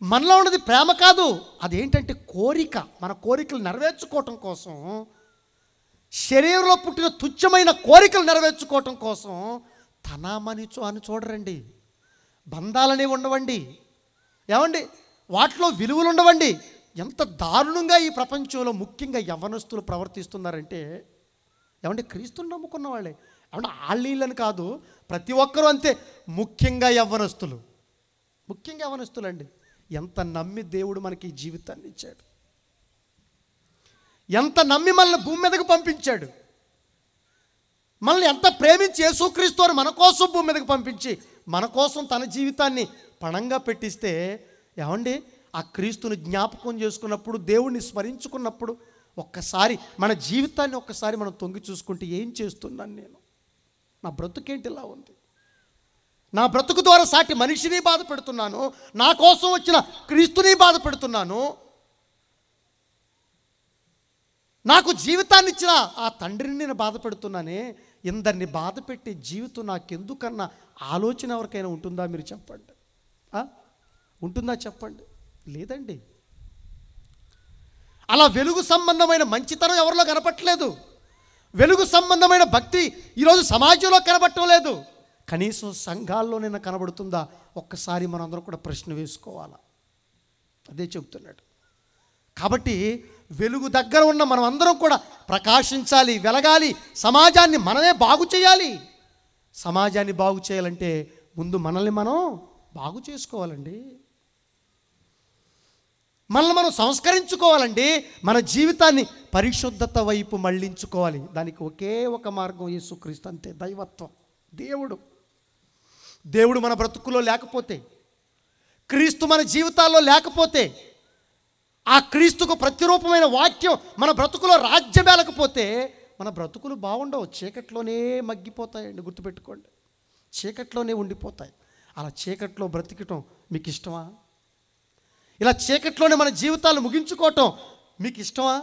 మనలో ఉన్నది ప్రేమ కాదు. అదేంటంటే కోరిక. మన కోరికలు నెరవేర్చుకోవటం కోసం, శరీరంలో పుట్టిన తుచ్చమైన కోరికలు నెరవేర్చుకోవటం కోసం తనామని అని చూడరండి. బంధాలనేవి ఉండవండి, ఏమండి, వాటిలో విలువలు ఉండవండి. ఎంత దారుణంగా ఈ ప్రపంచంలో ముఖ్యంగా యవ్వనస్తులు ప్రవర్తిస్తున్నారంటే, ఏమంటే క్రీస్తుని నమ్ముకున్న వాళ్ళే, ఏమంటే ఆళ్ళని కాదు, ప్రతి ఒక్కరూ అంతే. ముఖ్యంగా యవ్వనస్తులు అండి. ఎంత నమ్మి దేవుడు మనకి ఈ జీవితాన్ని ఇచ్చాడు, ఎంత నమ్మి మనల్ని భూమి మీదకు పంపించాడు, మనల్ని ఎంత ప్రేమించి యేసుక్రీస్తు వారు మన కోసం భూమి మీదకు పంపించి మన కోసం తన జీవితాన్ని పణంగా పెట్టిస్తే, ఏమండి ఆ క్రీస్తుని జ్ఞాపకం చేసుకున్నప్పుడు, దేవుణ్ణి స్మరించుకున్నప్పుడు ఒక్కసారి మన జీవితాన్ని ఒక్కసారి మనం తొంగి చూసుకుంటే, ఏం చేస్తున్నాను నేను, నా బ్రతుకేంటి ఇలా ఉంది, నా బ్రతుకు ద్వారా సాటి మనిషిని బాధ పెడుతున్నాను, నా కోసం వచ్చిన క్రీస్తుని బాధ పెడుతున్నాను, నాకు జీవితాన్ని ఇచ్చిన ఆ తండ్రిని నేను బాధ పెడుతున్నానే, ఇందరిని బాధ పెట్టే జీవితం నాకెందుకన్నా ఆలోచన ఎవరికైనా ఉంటుందా? మీరు చెప్పండి, ఉంటుందా చెప్పండి? లేదండి. అలా వెలుగు సంబంధమైన మంచితనం ఎవరిలో కనపట్లేదు, వెలుగు సంబంధమైన భక్తి ఈరోజు సమాజంలో కనబడటం లేదు. కనీసం సంఘాల్లోనైనా కనబడుతుందా? ఒక్కసారి మనందరం కూడా ప్రశ్న వేసుకోవాలా. అదే చెబుతున్నాడు. కాబట్టి వెలుగు దగ్గర ఉన్న మనం అందరం కూడా ప్రకాశించాలి, వెలగాలి, సమాజాన్ని మనమే బాగు చేయాలి. సమాజాన్ని బాగు చేయాలంటే ముందు మనల్ని మనం బాగు చేసుకోవాలండి, మనల్ని మనం సంస్కరించుకోవాలండి, మన జీవితాన్ని పరిశుద్ధత వైపు మళ్ళించుకోవాలి. దానికి ఒకే ఒక మార్గం యేసుక్రీస్తు, అంతే. దైవత్వం, దేవుడు మన బ్రతుకులో లేకపోతే, క్రీస్తు మన జీవితాల్లో లేకపోతే, ఆ క్రీస్తుకు ప్రతిరూపమైన వాక్యం మన బ్రతుకులో రాజ్యమేలకపోతే మన బ్రతుకులు బాగుండవు, చీకట్లోనే మగ్గిపోతాయండి. గుర్తుపెట్టుకోండి, చీకట్లోనే ఉండిపోతాయి. అలా చీకట్లో బ్రతికటం మీకు ఇష్టమా? ఇలా చీకట్లోనే మన జీవితాలు ముగించుకోవటం మీకు ఇష్టమా?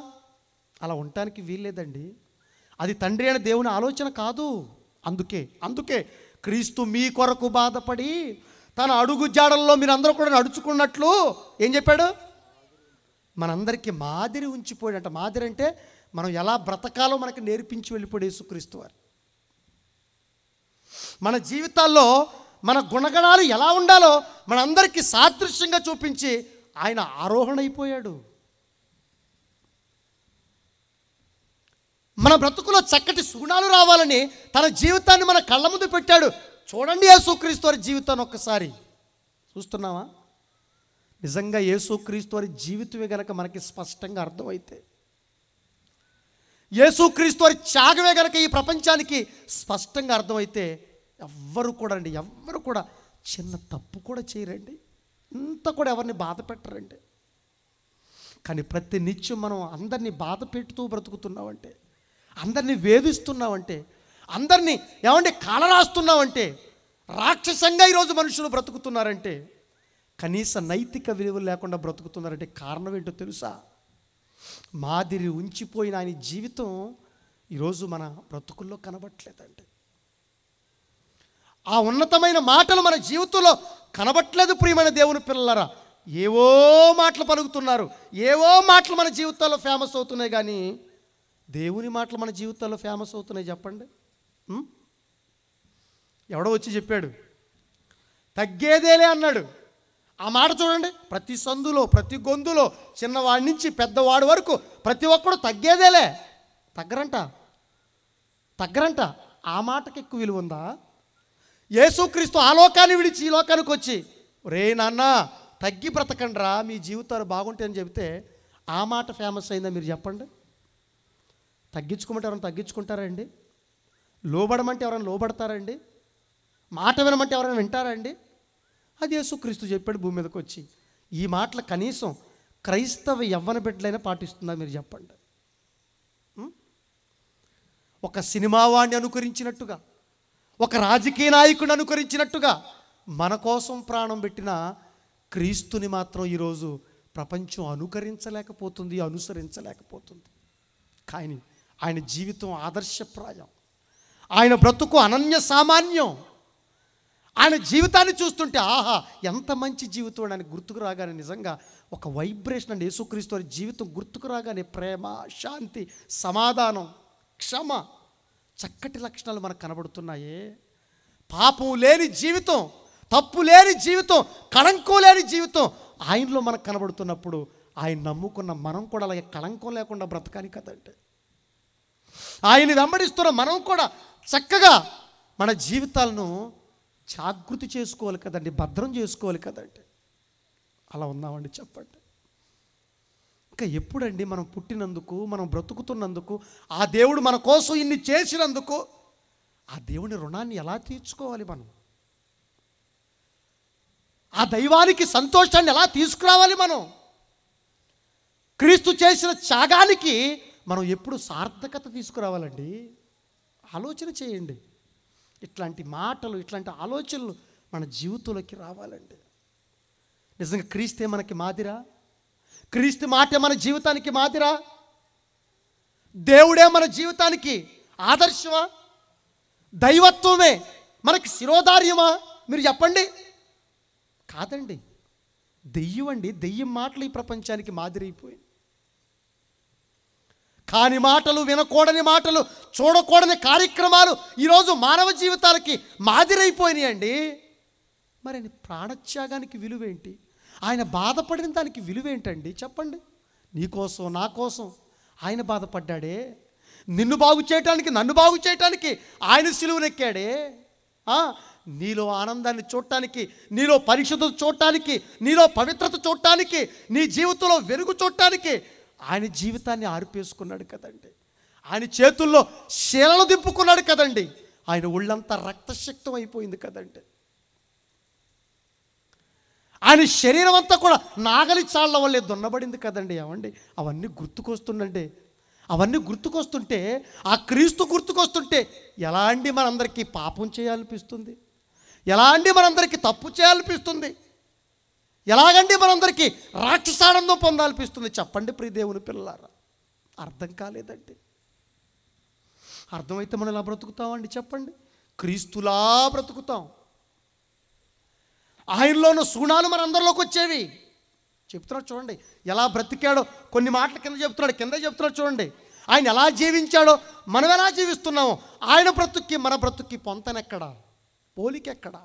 అలా ఉండటానికి వీల్లేదండి. అది తండ్రి అయిన దేవుని ఆలోచన కాదు. అందుకే క్రీస్తు మీ కొరకు బాధపడి తన అడుగు జాడల్లో మీరందరూ కూడా నడుచుకున్నట్లు ఏం చెప్పాడు? మనందరికీ మాదిరి ఉంచిపోయాడంట. మాదిరి అంటే మనం ఎలా బ్రతకాలో మనకి నేర్పించి వెళ్ళిపోయాడు యేసుక్రీస్తు వారు. మన జీవితాల్లో మన గుణగణాలు ఎలా ఉండాలో మనందరికీ సాదృశ్యంగా చూపించి ఆయన ఆరోహణ అయిపోయాడు. మన బ్రతుకులో చక్కటి సుగుణాలు రావాలని తన జీవితాన్ని మన కళ్ళ ముందు పెట్టాడు. చూడండి యేసుక్రీస్తు వారి జీవితాన్ని ఒక్కసారి చూస్తున్నావా? నిజంగా యేసుక్రీస్తు వారి జీవితమే గనక మనకి స్పష్టంగా అర్థమైతే, యేసుక్రీస్తు వారి త్యాగమే గనక ఈ ప్రపంచానికి స్పష్టంగా అర్థమైతే, ఎవ్వరు కూడా చిన్న తప్పు కూడా చేయరండి, ఇంత కూడా ఎవరిని బాధ పెట్టరండి. కానీ ప్రతి నిత్యం మనం అందరినీ బాధ పెడుతూ బ్రతుకుతున్నామంటే, అందరినీ వేధిస్తున్నామంటే, అందరినీ ఏమంటే కాలరాస్తున్నామంటే, రాక్షసంగా ఈరోజు మనుషులు బ్రతుకుతున్నారంటే, కనీస నైతిక విలువలు లేకుండా బ్రతుకుతున్నారంటే కారణం ఏంటో తెలుసా? మాదిరి ఉంచిపోయిన ఆయన జీవితం ఈరోజు మన బ్రతుకుల్లో కనబట్లేదండి. ఆ ఉన్నతమైన మాటలు మన జీవితంలో కనబట్లేదు. ప్రియమైన దేవుని పిల్లలారా, ఏవో మాటలు పలుకుతున్నారు, ఏవో మాటలు మన జీవితాల్లో ఫేమస్ అవుతున్నాయి, కానీ దేవుని మాటలు మన జీవితాల్లో ఫేమస్ అవుతున్నాయి చెప్పండి. ఎవడో వచ్చి చెప్పాడు, తగ్గేదేలే అన్నాడు. ఆ మాట చూడండి, ప్రతి సందులో, ప్రతి గొంతులో, చిన్నవాడి నుంచి పెద్దవాడి వరకు ప్రతి ఒక్కడు తగ్గేదేలే. తగ్గరంట. ఆ మాటకి ఎక్కువ విలువ ఉందా? యేసుక్రీస్తు ఆ లోకాన్ని విడిచి ఈ లోకానికి వచ్చి, రే నాన్న తగ్గి బ్రతకండ్రా, మీ జీవితాలు బాగుంటాయని చెబితే ఆ మాట ఫేమస్ అయిందా? మీరు చెప్పండి. తగ్గించుకోమంటే ఎవరైనా తగ్గించుకుంటారండి? లోబడమంటే ఎవరైనా లోబడతారండి? మాట వినమంటే ఎవరైనా వింటారండి? అది యేసుక్రీస్తు చెప్పాడు భూమి మీదకి వచ్చి. ఈ మాటలు కనీసం క్రైస్తవ యవ్వన బిడ్డలైనా పాటిస్తుందా? మీరు చెప్పండి. ఒక సినిమా వాడిని అనుకరించినట్టుగా, ఒక రాజకీయ నాయకుడిని అనుకరించినట్టుగా మన కోసం ప్రాణం పెట్టిన క్రీస్తుని మాత్రం ఈరోజు ప్రపంచం అనుసరించలేకపోతుంది. కానీ ఆయన జీవితం ఆదర్శప్రాయం, ఆయన బ్రతుకు అనన్య సామాన్యం. ఆయన జీవితాన్ని చూస్తుంటే ఆహా ఎంత మంచి జీవితం అని గుర్తుకు రాగానే నిజంగా ఒక వైబ్రేషన్ అండి. యేసుక్రీస్తు వారి జీవితం గుర్తుకు రాగానే ప్రేమ, శాంతి, సమాధానం, క్షమ, చక్కటి లక్షణాలు మనకు కనబడుతున్నాయే. పాపం లేని జీవితం, తప్పు లేని జీవితం, కళంకం లేని జీవితం ఆయనలో మనకు కనబడుతున్నప్పుడు ఆయన నమ్ముకున్న మనం కూడా అలాగే కళంకం లేకుండా బ్రతకాలి కదండి. ఆయన్ని వెంబడిస్తున్న మనం కూడా చక్కగా మన జీవితాలను జాగృతి చేసుకోవాలి కదండి, భద్రం చేసుకోవాలి కదండి. అలా ఉన్నామండి చెప్పండి. ఇంకా ఎప్పుడండి మనం పుట్టినందుకు, మనం బ్రతుకుతున్నందుకు, ఆ దేవుడు మన కోసం ఇన్ని చేసినందుకు ఆ దేవుని రుణాన్ని ఎలా తీర్చుకోవాలి? మనం ఆ దైవానికి సంతోషాన్ని ఎలా తీసుకురావాలి? మనం క్రీస్తు చేసిన త్యాగానికి మనం ఎప్పుడు సార్థకత తీసుకురావాలండి. ఆలోచన చేయండి. ఇట్లాంటి మాటలు, ఇట్లాంటి ఆలోచనలు మన జీవితంలోకి రావాలండి. నిజంగా క్రీస్తే మనకి మాదిరా? క్రీస్తు మాటే మన జీవితానికి మాదిరా? దేవుడే మన జీవితానికి ఆదర్శమా? దైవత్వమే మనకి శిరోధార్యమా? మీరు చెప్పండి. కాదండి, దెయ్యం అండి. దెయ్యం మాటలు ఈ ప్రపంచానికి మాదిరైపోయింది. కాని మాటలు, వినకూడని మాటలు, చూడకూడని కార్యక్రమాలు ఈరోజు మానవ జీవితాలకి మాదిరైపోయినాయి అండి. మరి ప్రాణత్యాగానికి విలువేంటి? ఆయన బాధపడిన దానికి విలువేంటండి చెప్పండి. నీకోసం, నా కోసం ఆయన బాధపడ్డాడే. నిన్ను బాగు చేయటానికి, నన్ను బాగు చేయటానికి ఆయన సిలువనెక్కాడే. నీలో ఆనందాన్ని చూడటానికి, నీలో పరిశుద్ధత చూడటానికి, నీలో పవిత్రత చూడటానికి, నీ జీవితంలో వెలుగు చూడటానికి ఆయన జీవితాన్ని ఆర్పేసుకున్నాడు కదండి. ఆయన చేతుల్లో శీలలు దింపుకున్నాడు కదండి. ఆయన ఒళ్ళంతా రక్తశక్తం అయిపోయింది కదండి. ఆయన శరీరం అంతా కూడా నాగలి చాళ్ల వల్లే దున్నబడింది కదండి. ఏమండి అవన్నీ గుర్తుకొస్తుందండి. అవన్నీ గుర్తుకొస్తుంటే, ఆ క్రీస్తు గుర్తుకొస్తుంటే ఎలా అండి మనందరికీ పాపం చేయాలనిపిస్తుంది? ఎలా అండి మనందరికీ తప్పు చేయాలనిపిస్తుంది? ఎలాగండి మనందరికీ రాక్షసానందం పొందాలనిపిస్తుంది? చెప్పండి ప్రియ దేవుని పిల్లలారా. అర్థం కాలేదండి. అర్థమైతే మనం ఎలా బ్రతుకుతామండి చెప్పండి? క్రీస్తులా బ్రతుకుతాం. ఆయనలో ఉన్న సుగుణాలు మనందరిలోకి వచ్చేవి. చెప్తున్నాడు చూడండి ఎలా బ్రతికాడో. కొన్ని మాటలు కింద చెప్తున్నాడు చూడండి. ఆయన ఎలా జీవించాడో మనం ఎలా జీవిస్తున్నామో. ఆయన బ్రతుక్కి మన బ్రతుక్కి పొంతనెక్కడా, పోలికెక్కడా?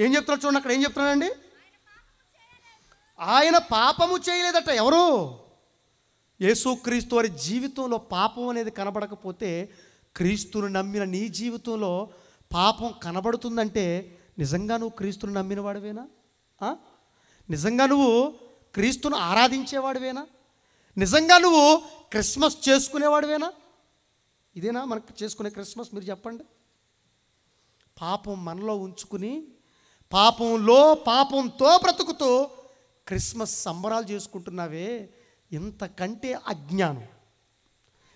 ఏం చెప్తున్నాడు చూడండి. అక్కడ ఏం చెప్తున్నాడండి? ఆయన పాపము చేయలేదట. ఎవరు? యేసుక్రీస్తు వారి జీవితంలో పాపం అనేది కనబడకపోతే, క్రీస్తును నమ్మిన నీ జీవితంలో పాపం కనబడుతుందంటే నిజంగా నువ్వు క్రీస్తును నమ్మిన వాడివేనా? నిజంగా నువ్వు క్రీస్తును ఆరాధించేవాడివేనా? నిజంగా నువ్వు క్రిస్మస్ చేసుకునేవాడివేనా? ఇదేనా మనకు చేసుకునే క్రిస్మస్? మీరు చెప్పండి. పాపం మనలో ఉంచుకుని, పాపంతో బ్రతుకుతూ క్రిస్మస్ సంబరాలు చేసుకుంటున్నావే. ఇంతకంటే అజ్ఞానం,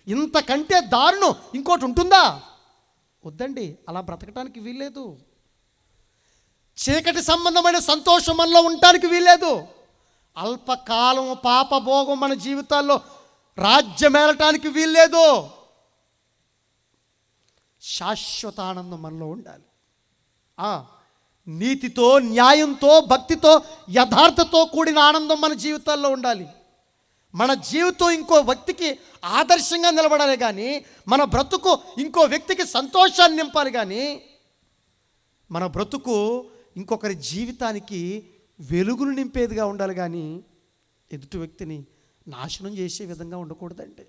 ఇంతకంటే దారుణం ఇంకోటి ఉంటుందా? వద్దండి, అలా బ్రతకటానికి వీల్లేదు. చీకటి సంబంధమైన సంతోషం మనలో ఉండటానికి వీల్లేదు. అల్పకాలం పాపభోగం మన జీవితాల్లో రాజ్యమేలటానికి వీల్లేదు. శాశ్వత ఆనందం మనలో ఉండాలి. నీతితో, న్యాయంతో, భక్తితో, యథార్థతో కూడిన ఆనందం మన జీవితాల్లో ఉండాలి. మన జీవితం ఇంకో వ్యక్తికి ఆదర్శంగా నిలబడాలి కానీ, మన బ్రతుకు ఇంకో వ్యక్తికి సంతోషాన్ని నింపాలి కానీ, మన బ్రతుకు ఇంకొకరి జీవితానికి వెలుగును నింపేదిగా ఉండాలి కానీ ఎదుటి వ్యక్తిని నాశనం చేసే విధంగా ఉండకూడదండి.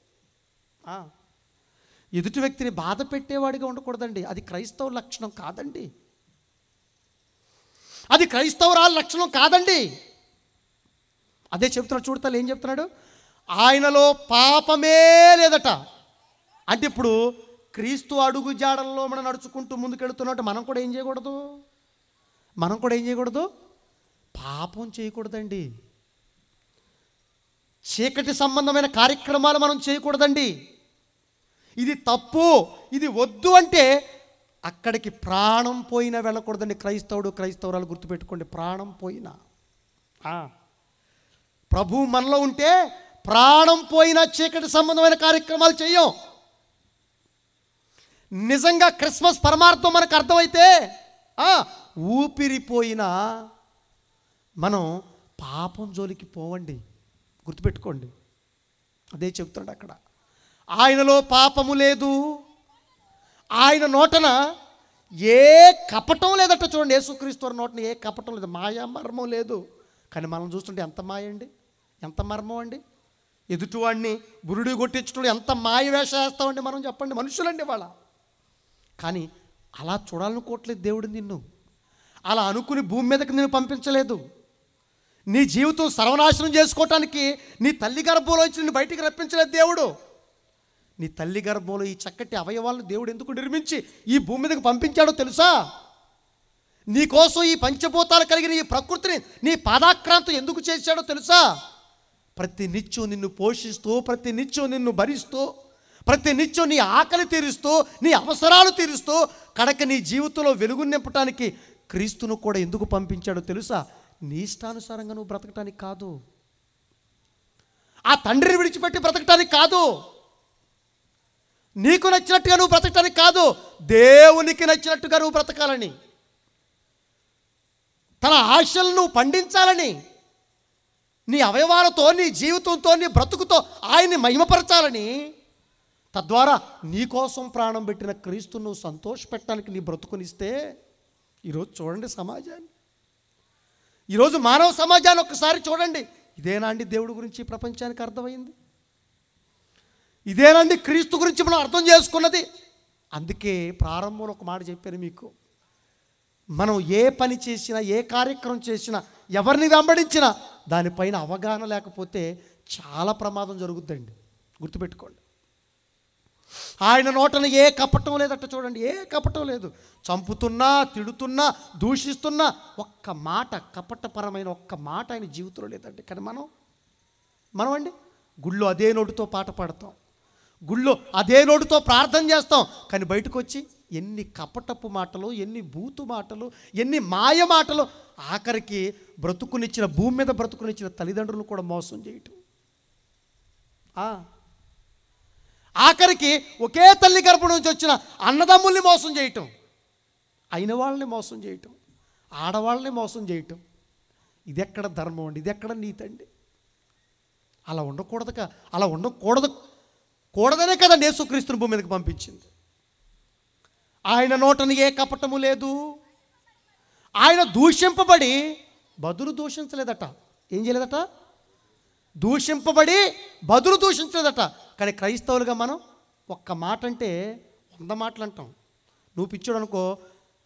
ఎదుటి వ్యక్తిని బాధ పెట్టేవాడిగా ఉండకూడదండి. అది క్రైస్తవ లక్షణం కాదండి. అది క్రైస్తవురాల లక్షణం కాదండి. అదే చెప్తున్నాడు చూడతాను. ఏం చెప్తున్నాడు? ఆయనలో పాపమే లేదట. అంటే ఇప్పుడు క్రీస్తు అడుగు జాడల్లో మనం నడుచుకుంటూ ముందుకెళ్తున్నట్టు మనం కూడా ఏం చేయకూడదు? పాపం చేయకూడదండి. చీకటి సంబంధమైన కార్యక్రమాలు మనం చేయకూడదండి. ఇది తప్పు, ఇది వద్దు అంటే అక్కడికి ప్రాణం పోయినా వెళ్ళకూడదండి. క్రైస్తవురాలు గుర్తుపెట్టుకోండి. ప్రాణం పోయినా ప్రభు మనలో ఉంటే ప్రాణం పోయిన చీకటి సంబంధమైన కార్యక్రమాలు చెయ్యం. నిజంగా క్రిస్మస్ పరమార్థం మనకు అర్థమైతే ఊపిరిపోయిన మనం పాపం జోలికి పోవండి. గుర్తుపెట్టుకోండి, అదే చెప్తున్నాడు అక్కడ. ఆయనలో పాపము లేదు, ఆయన నోటన ఏ కపటం లేదట. చూడండి, యేసుక్రీస్తు నోటన ఏ కపటం లేదు, మాయా మర్మం లేదు. కానీ మనం చూస్తుంటే ఎంత మాయ అండి, ఎంత మర్మం అండి. ఎదుటివాడిని బురుడి కొట్టించడం ఎంత మాయ వేషం వేస్తామండి మనం, చెప్పండి. మనుషులండి వాళ్ళ. కానీ అలా చూడాలనుకోవట్లేదు దేవుడు నిన్ను. అలా అనుకుని భూమి మీదకి నేను పంపించలేదు. నీ జీవితం సర్వనాశనం చేసుకోవటానికి నీ తల్లి గర్భంలోంచి నిన్ను బయటికి రప్పించలేదు దేవుడు. నీ తల్లి గర్భంలో ఈ చక్కటి అవయవాలను దేవుడు ఎందుకు నిర్మించి ఈ భూమి మీదకి పంపించాడో తెలుసా? నీ కోసం ఈ పంచభూతాలు కలిగిన ఈ ప్రకృతిని నీ పాదాక్రాంతం ఎందుకు చేశాడో తెలుసా? ప్రతి నిత్యం నిన్ను పోషిస్తూ, ప్రతి నిత్యం నిన్ను భరిస్తూ, ప్రతి నిత్యం నీ ఆకలి తీరుస్తూ, నీ అవసరాలు తీరుస్తూ, కడక నీ జీవితంలో వెలుగు నింపటానికి క్రీస్తును కూడా ఎందుకు పంపించాడో తెలుసా? నీ ఇష్టానుసారంగా నువ్వు బ్రతకటానికి కాదు, ఆ తండ్రిని విడిచిపెట్టి బ్రతకటానికి కాదు, నీకు నచ్చినట్టుగా నువ్వు బ్రతకటానికి కాదు, దేవునికి నచ్చినట్టుగా నువ్వు బ్రతకాలని, తన ఆశలను నువ్వు పండించాలని, నీ అవయవాలతో, నీ జీవితంతో, నీ బ్రతుకుతో ఆయన్ని మహిమపరచాలని, తద్వారా నీకోసం ప్రాణం పెట్టిన క్రీస్తును నువ్వు సంతోషపెట్టడానికి నీ బ్రతుకునిస్తే, ఈరోజు చూడండి సమాజాన్ని, ఈరోజు మానవ సమాజాన్ని ఒక్కసారి చూడండి. ఇదేనా అండి దేవుడి గురించి ప్రపంచానికి అర్థమైంది? ఇదేనండి క్రీస్తు గురించి మనం అర్థం చేసుకున్నది? అందుకే ప్రారంభంలో ఒక మాట చెప్పాను మీకు, మనం ఏ పని చేసినా, ఏ కార్యక్రమం చేసినా, ఎవరిని వెంబడించినా దానిపైన అవగాహన లేకపోతే చాలా ప్రమాదం జరుగుద్దండి. గుర్తుపెట్టుకోండి. ఆయన నోటన ఏ కపటం లేదట. చూడండి, ఏ కపటం లేదు. చంపుతున్నా, తిడుతున్నా, దూషిస్తున్నా ఒక్క మాట, కపటపరమైన ఒక్క మాట ఆయన జీవితంలో లేదండి. కానీ మనం అండి గుళ్ళో అదే నోటితో పాట పాడతాం, గుళ్ళో అదే నోటితో ప్రార్థన చేస్తాం. కానీ బయటకు వచ్చి ఎన్ని కపటపు మాటలు, ఎన్ని బూతు మాటలు, ఎన్ని మాయ మాటలు, ఆఖరికి బ్రతుకునిచ్చిన, భూమి మీద బ్రతుకునిచ్చిన తల్లిదండ్రులు కూడా మోసం చేయటం, ఆఖరికి ఒకే తల్లి గర్భం నుంచి వచ్చిన అన్నదమ్ముల్ని మోసం చేయటం, అయిన వాళ్ళని మోసం చేయటం, ఆడవాళ్ళని మోసం చేయటం. ఇది ఎక్కడ ధర్మం అండి? ఇది ఎక్కడ నీతి అండి? అలా ఉండకూడదుగా. అలా కూడదనే కదా యేసుక్రీస్తుని భూమి మీదకి పంపించింది. ఆయన నోటని ఏ కపటము లేదు. ఆయన దూషింపబడి బదులు దూషించలేదట. ఏం చేయలేదట? దూషింపబడి బదులు దూషించలేదట. కానీ క్రైస్తవులుగా మనం ఒక్క మాట అంటే 100 మాటలు అంటాం. నువ్వు పిచ్చోడు అనుకో,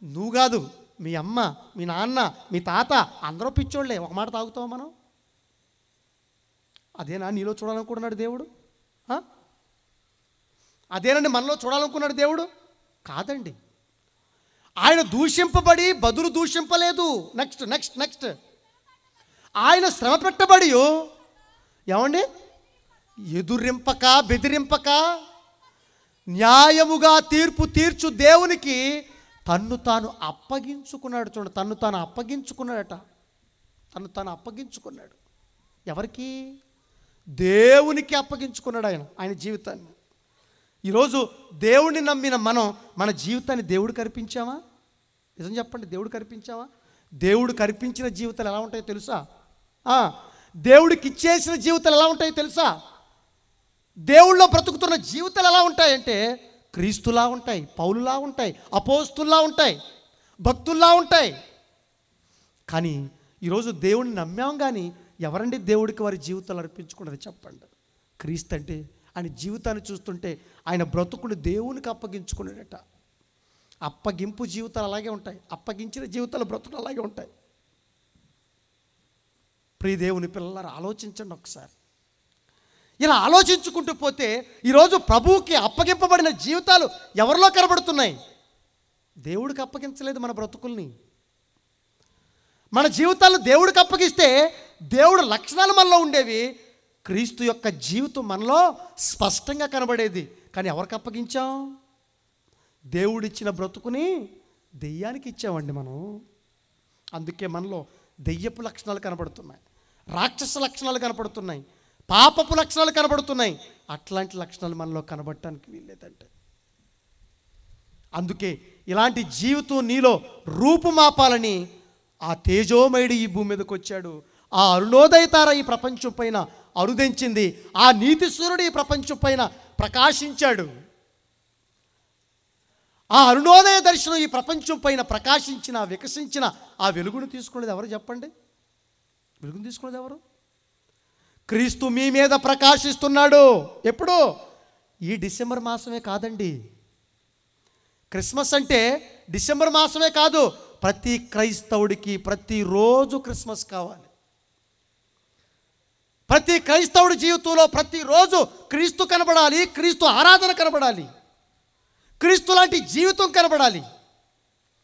నువ్వు కాదు, మీ అమ్మ, మీ నాన్న, మీ తాత అందరూ పిచ్చోళ్ళే. ఒక మాట తాగుతావు మనం? అదేనా నీలో చూడాలనుకుంటున్నాడు దేవుడు? అదేనండి మనలో చూడాలనుకున్నాడు దేవుడు? కాదండి. ఆయన దూషింపబడి బదులు దూషింపలేదు. నెక్స్ట్ ఆయన శ్రమ పెట్టబడి ఏమండి ఎదురింపక, బెదిరింపక, న్యాయముగా తీర్పు తీర్చు దేవునికి తన్ను తాను అప్పగించుకున్నాడు. చూడండి, తన్ను తాను అప్పగించుకున్నాడట. తన్ను తాను అప్పగించుకున్నాడు. ఎవరికి? దేవునికి అప్పగించుకున్నాడు ఆయన జీవితాన్ని. ఈరోజు దేవుడిని నమ్మిన మనం మన జీవితాన్ని దేవుడికి అర్పించామా? నిజం చెప్పండి, దేవుడికి అర్పించామా? దేవుడికి అర్పించిన జీవితాలు ఎలా ఉంటాయో తెలుసా? దేవుడికి ఇచ్చేసిన జీవితాలు ఎలా ఉంటాయో తెలుసా? దేవుళ్ళో బ్రతుకుతున్న జీవితాలు ఎలా ఉంటాయంటే క్రీస్తులా ఉంటాయి, పౌలులా ఉంటాయి, అపోస్తుల్లా ఉంటాయి, భక్తుల్లా ఉంటాయి. కానీ ఈరోజు దేవుడిని నమ్మాం, కానీ ఎవరండి దేవుడికి వారి జీవితాలు అర్పించుకున్నది చెప్పండి? క్రీస్తు అంటే ఆయన జీవితాన్ని చూస్తుంటే ఆయన బ్రతుకుని దేవునికి అప్పగించుకున్నాడట. అప్పగింపు జీవితాలు అలాగే ఉంటాయి, అప్పగించిన జీవితాలు బ్రతుకులు అలాగే ఉంటాయి. ప్రియ దేవుని పిల్లలారా, ఆలోచించండి ఒకసారి. ఇలా ఆలోచించుకుంటూ పోతే ఈరోజు ప్రభువుకి అప్పగింపబడిన జీవితాలు ఎవరిలో కనబడుతున్నాయి? దేవుడికి అప్పగించలేదు మన బ్రతుకుల్ని. మన జీవితాలను దేవుడికి అప్పగిస్తే దేవుడు లక్షణాలు మనలో ఉండేవి, క్రీస్తు యొక్క జీవితం మనలో స్పష్టంగా కనబడేది. కానీ ఎవరికి అప్పగించాం? దేవుడిచ్చిన బ్రతుకుని దెయ్యానికి ఇచ్చామండి మనం. అందుకే మనలో దెయ్యపు లక్షణాలు కనపడుతున్నాయి, రాక్షస లక్షణాలు కనపడుతున్నాయి, పాపపు లక్షణాలు కనబడుతున్నాయి. అట్లాంటి లక్షణాలు మనలో కనబడటానికి వీల్లేదంటే. అందుకే ఇలాంటి జీవితం నీలో రూపుమాపాలని ఆ తేజోమయుడు ఈ భూమి మీదకి వచ్చాడు. ఆ అరుణోదయ తార ఈ ప్రపంచం పైన అరుదించింది. ఆ నీతి సూర్యుడు ఈ ప్రపంచం పైన ప్రకాశించాడు. ఆ అరుణోదయ దర్శనం ఈ ప్రపంచం పైన ప్రకాశించిన, వికసించిన ఆ వెలుగును తీసుకునేది ఎవరు చెప్పండి? వెలుగును తీసుకునేది ఎవరు? క్రీస్తు మీ మీద ప్రకాశిస్తున్నాడు. ఎప్పుడు? ఈ డిసెంబర్ మాసమే కాదండి. క్రిస్మస్ అంటే డిసెంబర్ మాసమే కాదు, ప్రతి క్రైస్తవుడికి ప్రతిరోజు క్రిస్మస్ కావాలి. ప్రతి క్రైస్తవుడి జీవితంలో ప్రతిరోజు క్రీస్తు కనబడాలి, క్రీస్తు ఆరాధన కనబడాలి, క్రీస్తు లాంటి జీవితం కనబడాలి.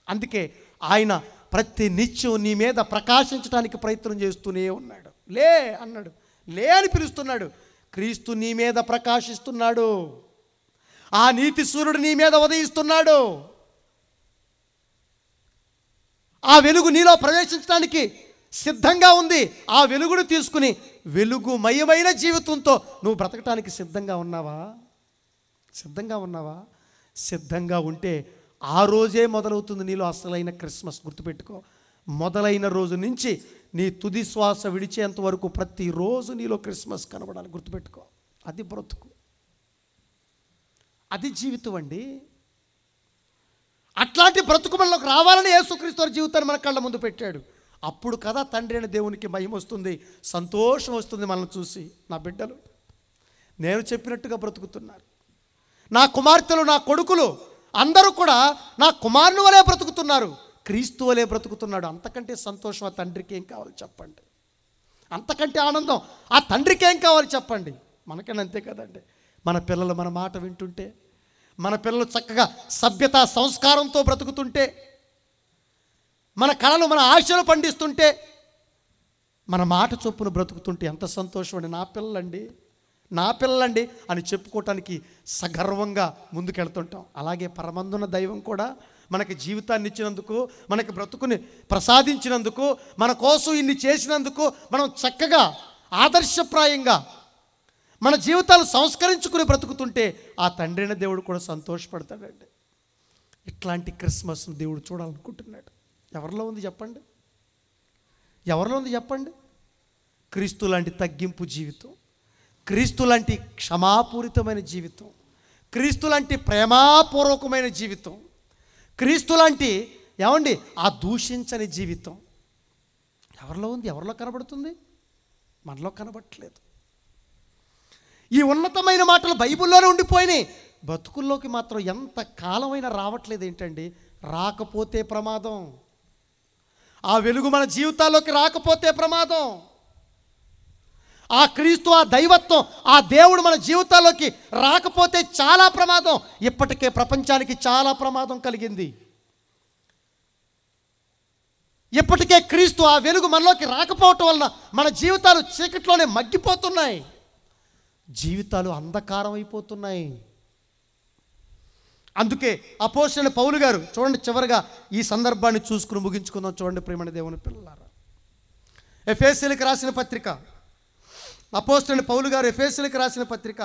అందుకే ఆయన ప్రతి నిత్యం నీ మీద ప్రకాశించడానికి ప్రయత్నం చేస్తూనే ఉన్నాడు. లే అన్నాడు, లే అని పిలుస్తున్నాడు. క్రీస్తు నీ మీద ప్రకాశిస్తున్నాడు. ఆ నీతి సూర్యుడు నీ మీద ఉదయిస్తున్నాడు. ఆ వెలుగు నీలో ప్రవేశించడానికి సిద్ధంగా ఉంది. ఆ వెలుగును తీసుకుని వెలుగుమయమైన జీవితంతో నువ్వు బ్రతకటానికి సిద్ధంగా ఉన్నావా? సిద్ధంగా ఉన్నావా? సిద్ధంగా ఉంటే ఆ రోజే మొదలవుతుంది నీలో అసలైన క్రిస్మస్. గుర్తుపెట్టుకో, మొదలైన రోజు నుంచి నీ తుది శ్వాస విడిచేంత వరకు ప్రతిరోజు నీలో క్రిస్మస్ కనబడాలి. గుర్తుపెట్టుకో, అది బ్రతుకు, అది జీవితం అండి. అట్లాంటి బ్రతుకు మనలోకి రావాలని యేసుక్రీస్తు వారి జీవితాన్ని మన కళ్ళ ముందు పెట్టాడు. అప్పుడు కదా తండ్రి అయిన దేవునికి మహిమ వస్తుంది, సంతోషం వస్తుంది మనల్ని చూసి. నా బిడ్డలు నేను చెప్పినట్టుగా బ్రతుకుతున్నారు. నా కుమార్తెలు, నా కొడుకులు అందరూ కూడా నా కుమారుని వలే బ్రతుకుతున్నారు, క్రీస్తు వలే బ్రతుకుతున్నాడు. అంతకంటే సంతోషం ఆ తండ్రికి ఏం కావాలి చెప్పండి? అంతకంటే ఆనందం ఆ తండ్రికి ఏం కావాలి చెప్పండి? మనకైనా అంతే కదండి. మన పిల్లలు మన మాట వింటుంటే, మన పిల్లలు చక్కగా సభ్యత సంస్కారంతో బ్రతుకుతుంటే, మన కళలు మన ఆశలు పండిస్తుంటే, మన మాట చొప్పున బ్రతుకుతుంటే ఎంత సంతోషం అండి. నా పిల్లలండి అని చెప్పుకోవటానికి సగర్వంగా ముందుకెళ్తుంటాం. అలాగే పరమందున్న దైవం కూడా మనకి జీవితాన్ని ఇచ్చినందుకు, మనకి బ్రతుకుని ప్రసాదించినందుకు, మన కోసం ఇన్ని చేసినందుకు మనం చక్కగా ఆదర్శప్రాయంగా మన జీవితాలు సంస్కరించుకుని బ్రతుకుతుంటే ఆ తండ్రైన దేవుడు కూడా సంతోషపడతాడండి. ఇట్లాంటి క్రిస్మస్ను దేవుడు చూడాలనుకుంటున్నాడు. ఎవరిలో ఉంది చెప్పండి? ఎవరిలో ఉంది చెప్పండి? క్రీస్తు లాంటి తగ్గింపు జీవితం, క్రీస్తు లాంటి క్షమాపూరితమైన జీవితం, క్రీస్తు లాంటి ప్రేమాపూర్వకమైన జీవితం, క్రీస్తు లాంటి ఏమండి ఆ దూషించని జీవితం ఎవరిలో ఉంది? ఎవరిలో కనబడుతుంది? మనలో కనబడట్లేదు. ఈ ఉన్నతమైన మాటలు బైబిల్లోనే ఉండిపోయినాయి, బతుకుల్లోకి మాత్రం ఎంత కాలమైనా రావట్లేదు. ఏంటండి? రాకపోతే ప్రమాదం. ఆ వెలుగు మన జీవితాల్లోకి రాకపోతే ప్రమాదం. ఆ క్రీస్తు, ఆ దైవత్వం, ఆ దేవుడు మన జీవితాల్లోకి రాకపోతే చాలా ప్రమాదం. ఇప్పటికే ప్రపంచానికి చాలా ప్రమాదం కలిగింది. ఇప్పటికే క్రీస్తు, ఆ వెలుగు మనలోకి రాకపోవటం వలన మన జీవితాలు చీకట్లోనే మగ్గిపోతున్నాయి, జీవితాలు అంధకారం అయిపోతున్నాయి. అందుకే అపోస్తలుడైన పౌలు గారు చూడండి, చివరిగా ఈ సందర్భాన్ని చూసుకుని ముగించుకుందాం. చూడండి ప్రియమైన దేవుని పిల్లలారా, ఎఫెసీయులకు రాసిన పత్రిక, అపోస్తలుడైన పౌలు గారు ఎఫెసీయులకు రాసిన పత్రిక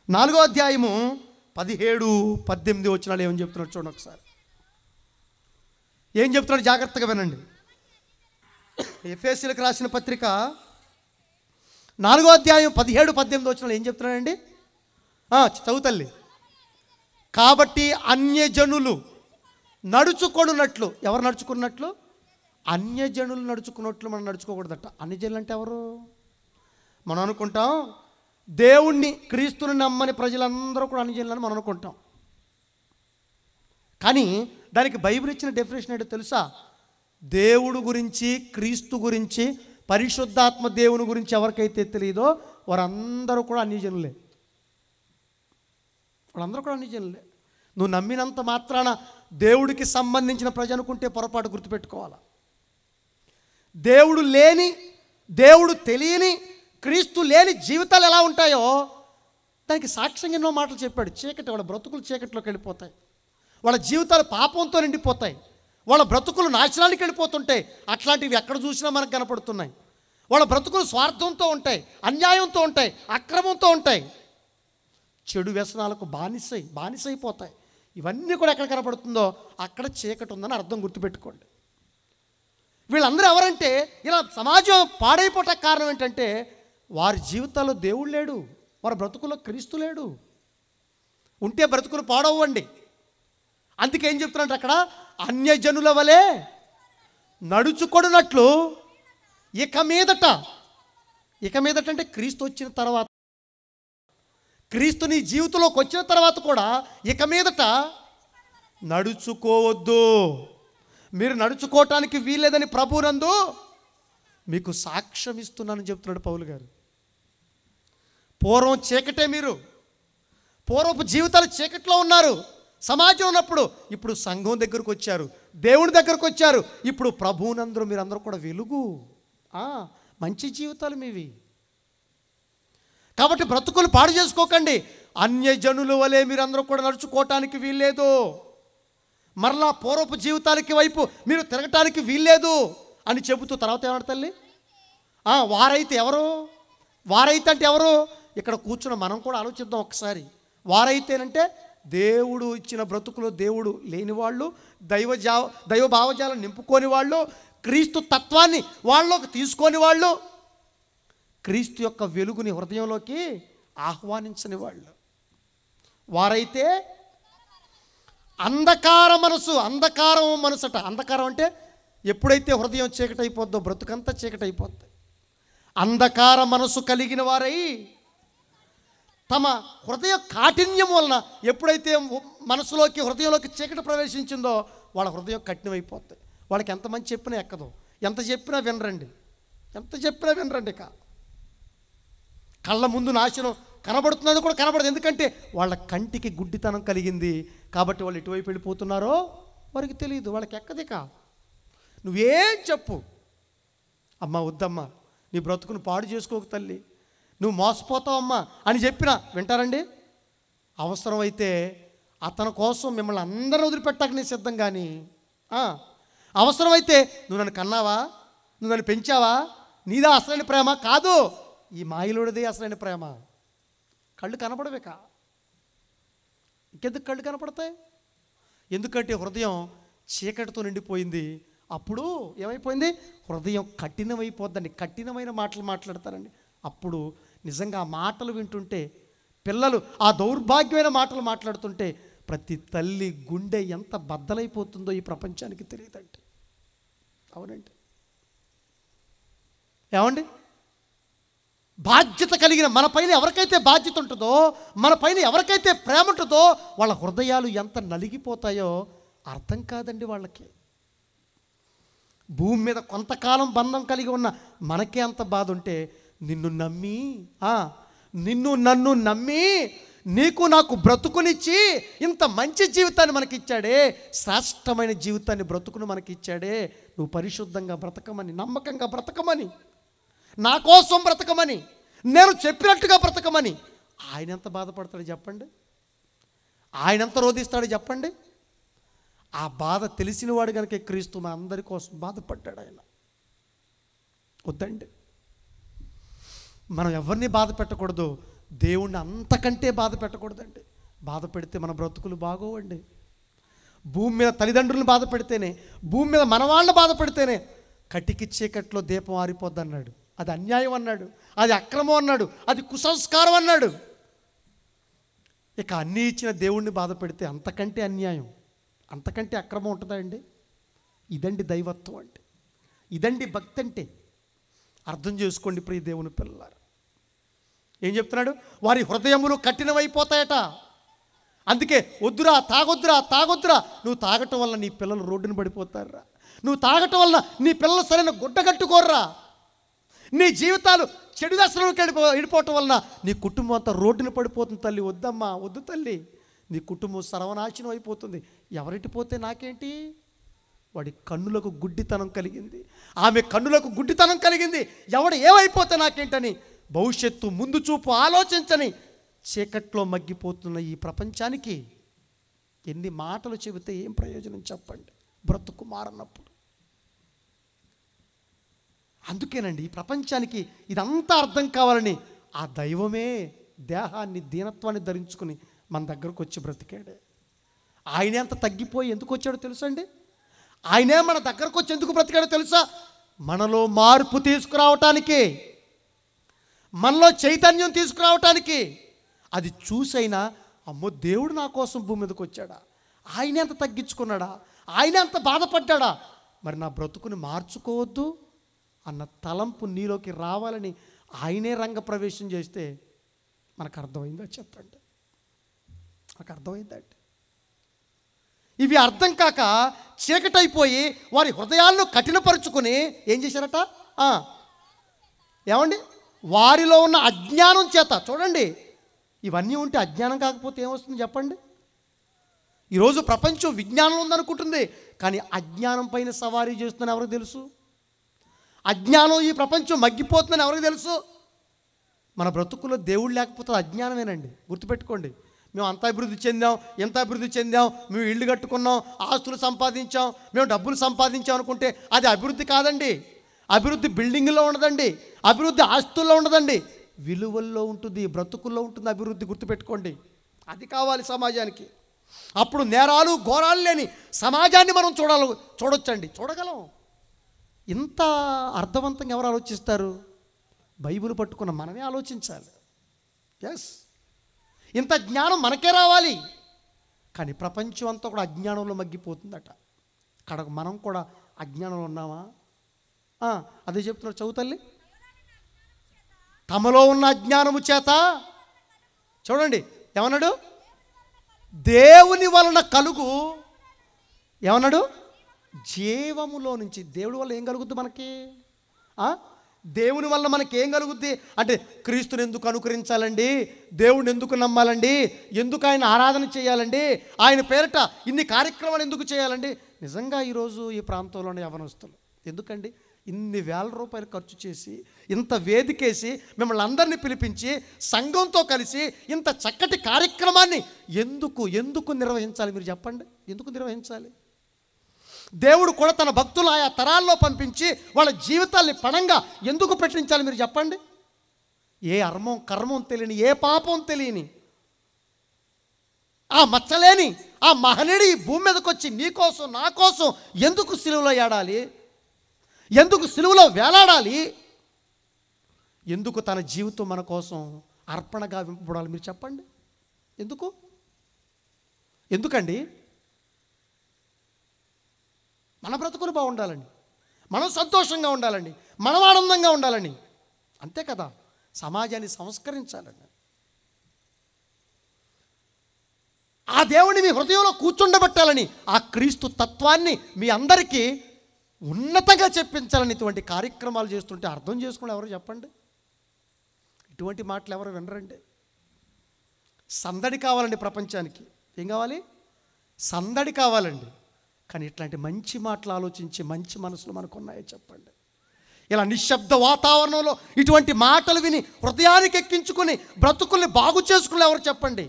4వ అధ్యాయము 17-18 వచనాలు ఏమని చెప్తున్నాడు చూడండి ఒకసారి. ఏం చెప్తున్నాడు జాగ్రత్తగా వినండి. ఎఫెసీయులకు రాసిన పత్రిక 4వ అధ్యాయం 17-18 వచనాలు ఏం చెప్తున్నాడండి? చదువుతల్లి. కాబట్టి అన్యజనులు నడుచుకొనున్నట్లు. ఎవరు నడుచుకున్నట్లు? అన్యజనులు నడుచుకున్నట్లు మనం నడుచుకోకూడదట. అన్యజనులు అంటే ఎవరు? మనం అనుకుంటాం దేవుణ్ణి, క్రీస్తుని నమ్మని ప్రజలందరూ కూడా అన్యజనులని మనం అనుకుంటాం. కానీ దానికి బైబిల్ ఇచ్చిన డెఫినేషన్ ఏంటో తెలుసా? దేవుడు గురించి, క్రీస్తు గురించి, పరిశుద్ధాత్మ దేవుని గురించి ఎవరికైతే తెలియదో వారందరూ కూడా అన్యజనులే. వాళ్ళందరూ కూడా అన్యజనులే. నువ్వు నమ్మినంత మాత్రాన దేవుడికి సంబంధించిన ప్రజ అనుకుంటే పొరపాటు. గుర్తుపెట్టుకోవాలి, దేవుడు లేని, దేవుడు తెలియని, క్రీస్తు లేని జీవితాలు ఎలా ఉంటాయో దానికి సాక్ష్యంగా ఎన్నో మాటలు చెప్పాడు. చీకటి, వాళ్ళ బ్రతుకులు చీకటిలోకి వెళ్ళిపోతాయి, వాళ్ళ జీవితాలు పాపంతో నిండిపోతాయి, వాళ్ళ బ్రతుకులు నాశనానికి వెళ్ళిపోతుంటాయి. అట్లాంటివి ఎక్కడ చూసినా మనకు కనపడుతున్నాయి. వాళ్ళ బ్రతుకులు స్వార్థంతో ఉంటాయి, అన్యాయంతో ఉంటాయి, అక్రమంతో ఉంటాయి, చెడు వ్యసనాలకు బానిసైపోతాయి. ఇవన్నీ కూడా ఎక్కడ కనపడుతుందో అక్కడ చీకటి ఉందని అర్థం, గుర్తుపెట్టుకోండి. వీళ్ళందరూ ఎవరంటే, ఇలా సమాజం పాడైపోవటానికి కారణం ఏంటంటే వారి జీవితాల్లో దేవుడు లేడు, వారి బ్రతుకుల్లో క్రీస్తు లేడు. ఉంటే బ్రతుకులు పాడవ్వండి. అందుకే ఏం చెప్తున్నట్టు అక్కడ, అన్యజనుల వలె నడుచుకొనున్నట్లు ఇక మీదట అంటే క్రీస్తు వచ్చిన తర్వాత, క్రీస్తు నీ జీవితంలోకి వచ్చిన తర్వాత కూడా ఇక మీదట నడుచుకోవద్దు. మీరు నడుచుకోవటానికి వీల్లేదని ప్రభువునందు మీకు సాక్ష్యం ఇస్తున్నానని చెప్తున్నాడు పౌలు గారు. పూర్వం చీకటే, మీరు పూర్వపు జీవితాలు చీకట్లో ఉన్నారు సమాజం ఉన్నప్పుడు. ఇప్పుడు సంఘం దగ్గరకు వచ్చారు, దేవుని దగ్గరకు వచ్చారు. ఇప్పుడు ప్రభువునందరూ మీరందరూ కూడా వెలుగు, మంచి జీవితాలు మీవి. కాబట్టి బ్రతుకులు పాడు చేసుకోకండి. అన్యజనుల వలె మీరందరూ కూడా నడుచుకోవటానికి వీల్లేదు. మరలా పూర్వపు జీవితాలకి వైపు మీరు తిరగటానికి వీల్లేదు అని చెబుతూ తర్వాత ఏమన్నా తల్లి, వారైతే ఎవరు? వారైతే అంటే ఎవరు? ఇక్కడ కూర్చున్న మనం కూడా ఆలోచిద్దాం ఒకసారి. వారైతేనంటే దేవుడు ఇచ్చిన బ్రతుకులో దేవుడు లేని వాళ్ళు, దైవ భావజాలను నింపుకొని వాళ్ళు, క్రీస్తు తత్వాన్ని వాళ్ళలోకి తీసుకొని వాళ్ళు, క్రీస్తు యొక్క వెలుగుని హృదయంలోకి ఆహ్వానించని వాళ్ళు. వారైతే అంధకారం మనసట. అంధకారం అంటే ఎప్పుడైతే హృదయం చీకటైపోద్దో బ్రతుకంతా చీకటైపోద్ది. అంధకార మనసు కలిగిన వారై తమ హృదయ కాఠిన్యం వలన ఎప్పుడైతే మనసులోకి హృదయంలోకి చీకటి ప్రవేశించిందో వాళ్ళ హృదయం కఠినమైపోతుంది. వాళ్ళకి ఎంతమంది చెప్పినా ఎక్కదు, ఎంత చెప్పినా వినరండి. ఇక కళ్ళ ముందు నాశనం కనబడుతున్నది కూడా కనబడదు. ఎందుకంటే వాళ్ళ కంటికి గుడ్డితనం కలిగింది. కాబట్టి వాళ్ళు ఎటువైపు వెళ్ళిపోతున్నారో వారికి తెలియదు, వాళ్ళకి ఎక్కదిక. నువ్వేం చెప్పు, అమ్మ వద్దమ్మా, నీ బ్రతుకును పాడు చేసుకోకు తల్లి, నువ్వు మోసపోతావమ్మా అని చెప్పినా వింటారండి? అవసరమైతే అతని కోసం మిమ్మల్ని అందరూ వదిలిపెట్టాక నేను సిద్ధం. కానీ అవసరమైతే నువ్వు నన్ను కన్నావా, నువ్వు నన్ను పెంచావా, నీదా అసలైన ప్రేమ కాదు, ఈ మాయలోడిదే అసలైన ప్రేమ. కళ్ళు కనపడవేక. ఇంకెందుకు కళ్ళు కనపడతాయి? ఎందుకంటే హృదయం చీకటితో నిండిపోయింది. అప్పుడు ఏమైపోయింది? హృదయం కఠినమైపోద్దండి. కఠినమైన మాటలు మాట్లాడతారండి. అప్పుడు నిజంగా ఆ మాటలు వింటుంటే, పిల్లలు ఆ దౌర్భాగ్యమైన మాటలు మాట్లాడుతుంటే ప్రతి తల్లి గుండె ఎంత బద్దలైపోతుందో ఈ ప్రపంచానికి తెలియదండి. అవునండి, ఏమండి? బాధ్యత కలిగిన మన పైన ఎవరికైతే బాధ్యత ఉంటుందో, మన పైన ఎవరికైతే ప్రేమ ఉంటుందో వాళ్ళ హృదయాలు ఎంత నలిగిపోతాయో అర్థం కాదండి వాళ్ళకి. భూమి మీద కొంతకాలం బంధం కలిగి ఉన్న మనకే అంత బాధ ఉంటే, నిన్ను నన్ను నమ్మి నీకు నాకు బ్రతుకునిచ్చి ఇంత మంచి జీవితాన్ని మనకిచ్చాడే, శ్రేష్టమైన జీవితాన్ని బ్రతుకును మనకిచ్చాడే, నువ్వు పరిశుద్ధంగా బ్రతకమని, నమ్మకంగా బ్రతకమని, నా కోసం బ్రతకమని, నేను చెప్పినట్టుగా బ్రతకమని ఆయన ఎంత బాధపడతాడు చెప్పండి? ఆయన ఎంత రోధిస్తాడు చెప్పండి? ఆ బాధ తెలిసిన వాడు కనుక క్రీస్తు మా అందరి కోసం బాధపడ్డాడు. ఆయన వద్దండి, మనం ఎవరిని బాధ పెట్టకూడదు, దేవుణ్ణి అంతకంటే బాధ పెట్టకూడదండి. బాధ పెడితే మన బ్రతుకులు బాగోవండి. భూమి మీద తల్లిదండ్రులను బాధ పెడితేనే, భూమి మీద మన వాళ్ళని బాధ పెడితేనే కటికి చీకట్లో దీపం ఆరిపోద్ది అన్నాడు. అది అన్యాయం అన్నాడు, అది అక్రమం అన్నాడు, అది కుసంస్కారం అన్నాడు. ఇక అన్నీ ఇచ్చిన దేవుణ్ణి బాధ పెడితే అంతకంటే అన్యాయం, అంతకంటే అక్రమం ఉంటుందా అండి? ఇదండి దైవత్వం అంటే, ఇదండి భక్తి అంటే. అర్థం చేసుకోండి ప్రియ దేవుని పిల్లలారా. ఏం చెప్తున్నాడు? వారి హృదయములు కఠినమైపోతాయట. అందుకే వద్దురా, తాగొద్దురా. నువ్వు తాగటం వల్ల నీ పిల్లలు రోడ్డున పడిపోతారా, నువ్వు తాగటం వల్ల నీ పిల్లలు సరైన గుడ్డ కట్టుకోర్రా, నీ జీవితాలు చెడు దశలోకి వెళ్ళిపోవటం వలన నీ కుటుంబం అంతా రోడ్డున పడిపోతుంది. తల్లి వద్దమ్మా, వద్దు తల్లి, నీ కుటుంబం సర్వనాశనం అయిపోతుంది. ఎవరిటి పోతే నాకేంటి? వాడి కన్నులకు గుడ్డితనం కలిగింది, ఆమె కన్నులకు గుడ్డితనం కలిగింది. ఎవడు ఏమైపోతే నాకేంటని భవిష్యత్తు ముందు చూపు ఆలోచించని చీకట్లో మగ్గిపోతున్న ఈ ప్రపంచానికి ఎన్ని మాటలు చెబితే ఏం ప్రయోజనం చెప్పండి? బ్రతుకు మారనప్పుడు అందుకేనండి ఈ ప్రపంచానికి ఇదంతా అర్థం కావాలని ఆ దైవమే దేహాన్ని దీనత్వాన్ని ధరించుకుని మన దగ్గరకు వచ్చి బ్రతికాడే. ఆయనే అంత తగ్గిపోయి ఎందుకు వచ్చాడో తెలుసా అండి? ఆయనే మన దగ్గరకు వచ్చి ఎందుకు బ్రతికాడో తెలుసా? మనలో మార్పు తీసుకురావటానికి, మనలో చైతన్యం తీసుకురావటానికి. అది చూసైనా అమ్మో దేవుడు నా కోసం భూమి మీదకి వచ్చాడా, ఆయనే అంత తగ్గించుకున్నాడా, ఆయనే అంత బాధపడ్డాడా, మరి నా బ్రతుకుని మార్చుకోవద్దు అన్న తలంపు నీలోకి రావాలని ఆయనే రంగప్రవేశం చేస్తే మనకు అర్థమైందా చెప్పండి? మనకు అర్థమైందండి. ఇవి అర్థం కాక చీకటైపోయి వారి హృదయాలను కఠినపరుచుకుని ఏం చేశారట? ఏమండి? వారిలో ఉన్న అజ్ఞానం చేత. చూడండి, ఇవన్నీ ఉంటే అజ్ఞానం కాకపోతే ఏమొస్తుంది చెప్పండి? ఈరోజు ప్రపంచం విజ్ఞానం ఉందనుకుంటుంది, కానీ అజ్ఞానం పైన సవారీ చేస్తుందని ఎవరికి తెలుసు? అజ్ఞానం ఈ ప్రపంచం మగ్గిపోతుందని ఎవరికి తెలుసు? మన బ్రతుకుల్లో దేవుడు లేకపోతే అజ్ఞానమేనండి. గుర్తుపెట్టుకోండి. మేము అంత అభివృద్ధి చెందాం, ఎంత అభివృద్ధి చెందాం, మేము ఇళ్ళు కట్టుకున్నాం, ఆస్తులు సంపాదించాం, మేము డబ్బులు సంపాదించాం అనుకుంటే అది అభివృద్ధి కాదండి. అభివృద్ధి బిల్డింగ్లో ఉండదండి, అభివృద్ధి ఆస్తుల్లో ఉండదండి, విలువల్లో ఉంటుంది, బ్రతుకుల్లో ఉంటుంది అభివృద్ధి. గుర్తుపెట్టుకోండి. అది కావాలి సమాజానికి. అప్పుడు నేరాలు ఘోరాలు లేని సమాజాన్ని మనం చూడొచ్చండి, చూడగలం. ఇంత అర్థవంతంగా ఎవరు ఆలోచిస్తారు? బైబిల్ పట్టుకున్న మనమే ఆలోచించాలి. ఎస్, ఇంత జ్ఞానం మనకే రావాలి. కానీ ప్రపంచం అంతా కూడా అజ్ఞానంలో మగ్గిపోతుందట. కడకు మనం కూడా అజ్ఞానంలో ఉన్నామా? అదే చెప్తున్నారు, చదువుతల్లి. తమలో ఉన్న అజ్ఞానము చేత, చూడండి ఏమన్నాడు? దేవుని వలన కలుగు, ఏమన్నాడు? జీవములో నుంచి. దేవుడి వల్ల ఏం కలుగుద్ది మనకి? దేవుని వల్ల మనకి ఏం కలుగుద్ది అంటే, క్రీస్తుని ఎందుకు అనుకరించాలండి, దేవుడిని ఎందుకు నమ్మాలండి, ఎందుకు ఆయన ఆరాధన చేయాలండి, ఆయన పేరిట ఇన్ని కార్యక్రమాలు ఎందుకు చేయాలండి? నిజంగా ఈరోజు ఈ ప్రాంతంలోని యవనస్తులు ఎందుకండి ఇన్ని వేల రూపాయలు ఖర్చు చేసి, ఇంత వేదికేసి, మిమ్మల్ని అందరినీ పిలిపించి సంఘంతో కలిసి ఇంత చక్కటి కార్యక్రమాన్ని ఎందుకు నిర్వహించాలి? మీరు చెప్పండి, ఎందుకు నిర్వహించాలి? దేవుడు కూడా తన భక్తులు ఆయా తరాల్లో పంపించి వాళ్ళ జీవితాల్ని పణంగా ఎందుకు పెట్టించాలి? మీరు చెప్పండి. ఏ కర్మం తెలియని, ఏ పాపం తెలియని, ఆ మచ్చలేని ఆ మహనీయుడు ఈ భూమి మీదకి వచ్చి నీ కోసం నా కోసం ఎందుకు సిలువలో ఏడాలి? ఎందుకు సిలువలో వేలాడాలి? ఎందుకు తన జీవితం మన కోసం అర్పణగా వింపబడాలి? మీరు చెప్పండి. ఎందుకండి? మన బ్రతుకులు బాగుండాలండి, మనం సంతోషంగా ఉండాలండి, మనం ఆనందంగా ఉండాలని. అంతే కదా, సమాజాన్ని సంస్కరించాలండి. ఆ దేవుని మీ హృదయంలో కూర్చుండబెట్టాలని, ఆ క్రీస్తు తత్వాన్ని మీ అందరికీ ఉన్నతంగా చెప్పించాలని ఇటువంటి కార్యక్రమాలు చేస్తుంటే అర్థం చేసుకుని ఎవరు చెప్పండి? ఇటువంటి మాటలు ఎవరు వినరండి. సందడి కావాలండి ప్రపంచానికి. ఏం కావాలి? సందడి కావాలండి. కానీ ఇట్లాంటి మంచి మాటలు ఆలోచించి మంచి మనసులు మనకు ఉన్నాయో చెప్పండి? ఇలా నిశ్శబ్ద వాతావరణంలో ఇటువంటి మాటలు విని హృదయానికి ఎక్కించుకొని బ్రతుకుల్ని బాగు చేసుకుని ఎవరు చెప్పండి?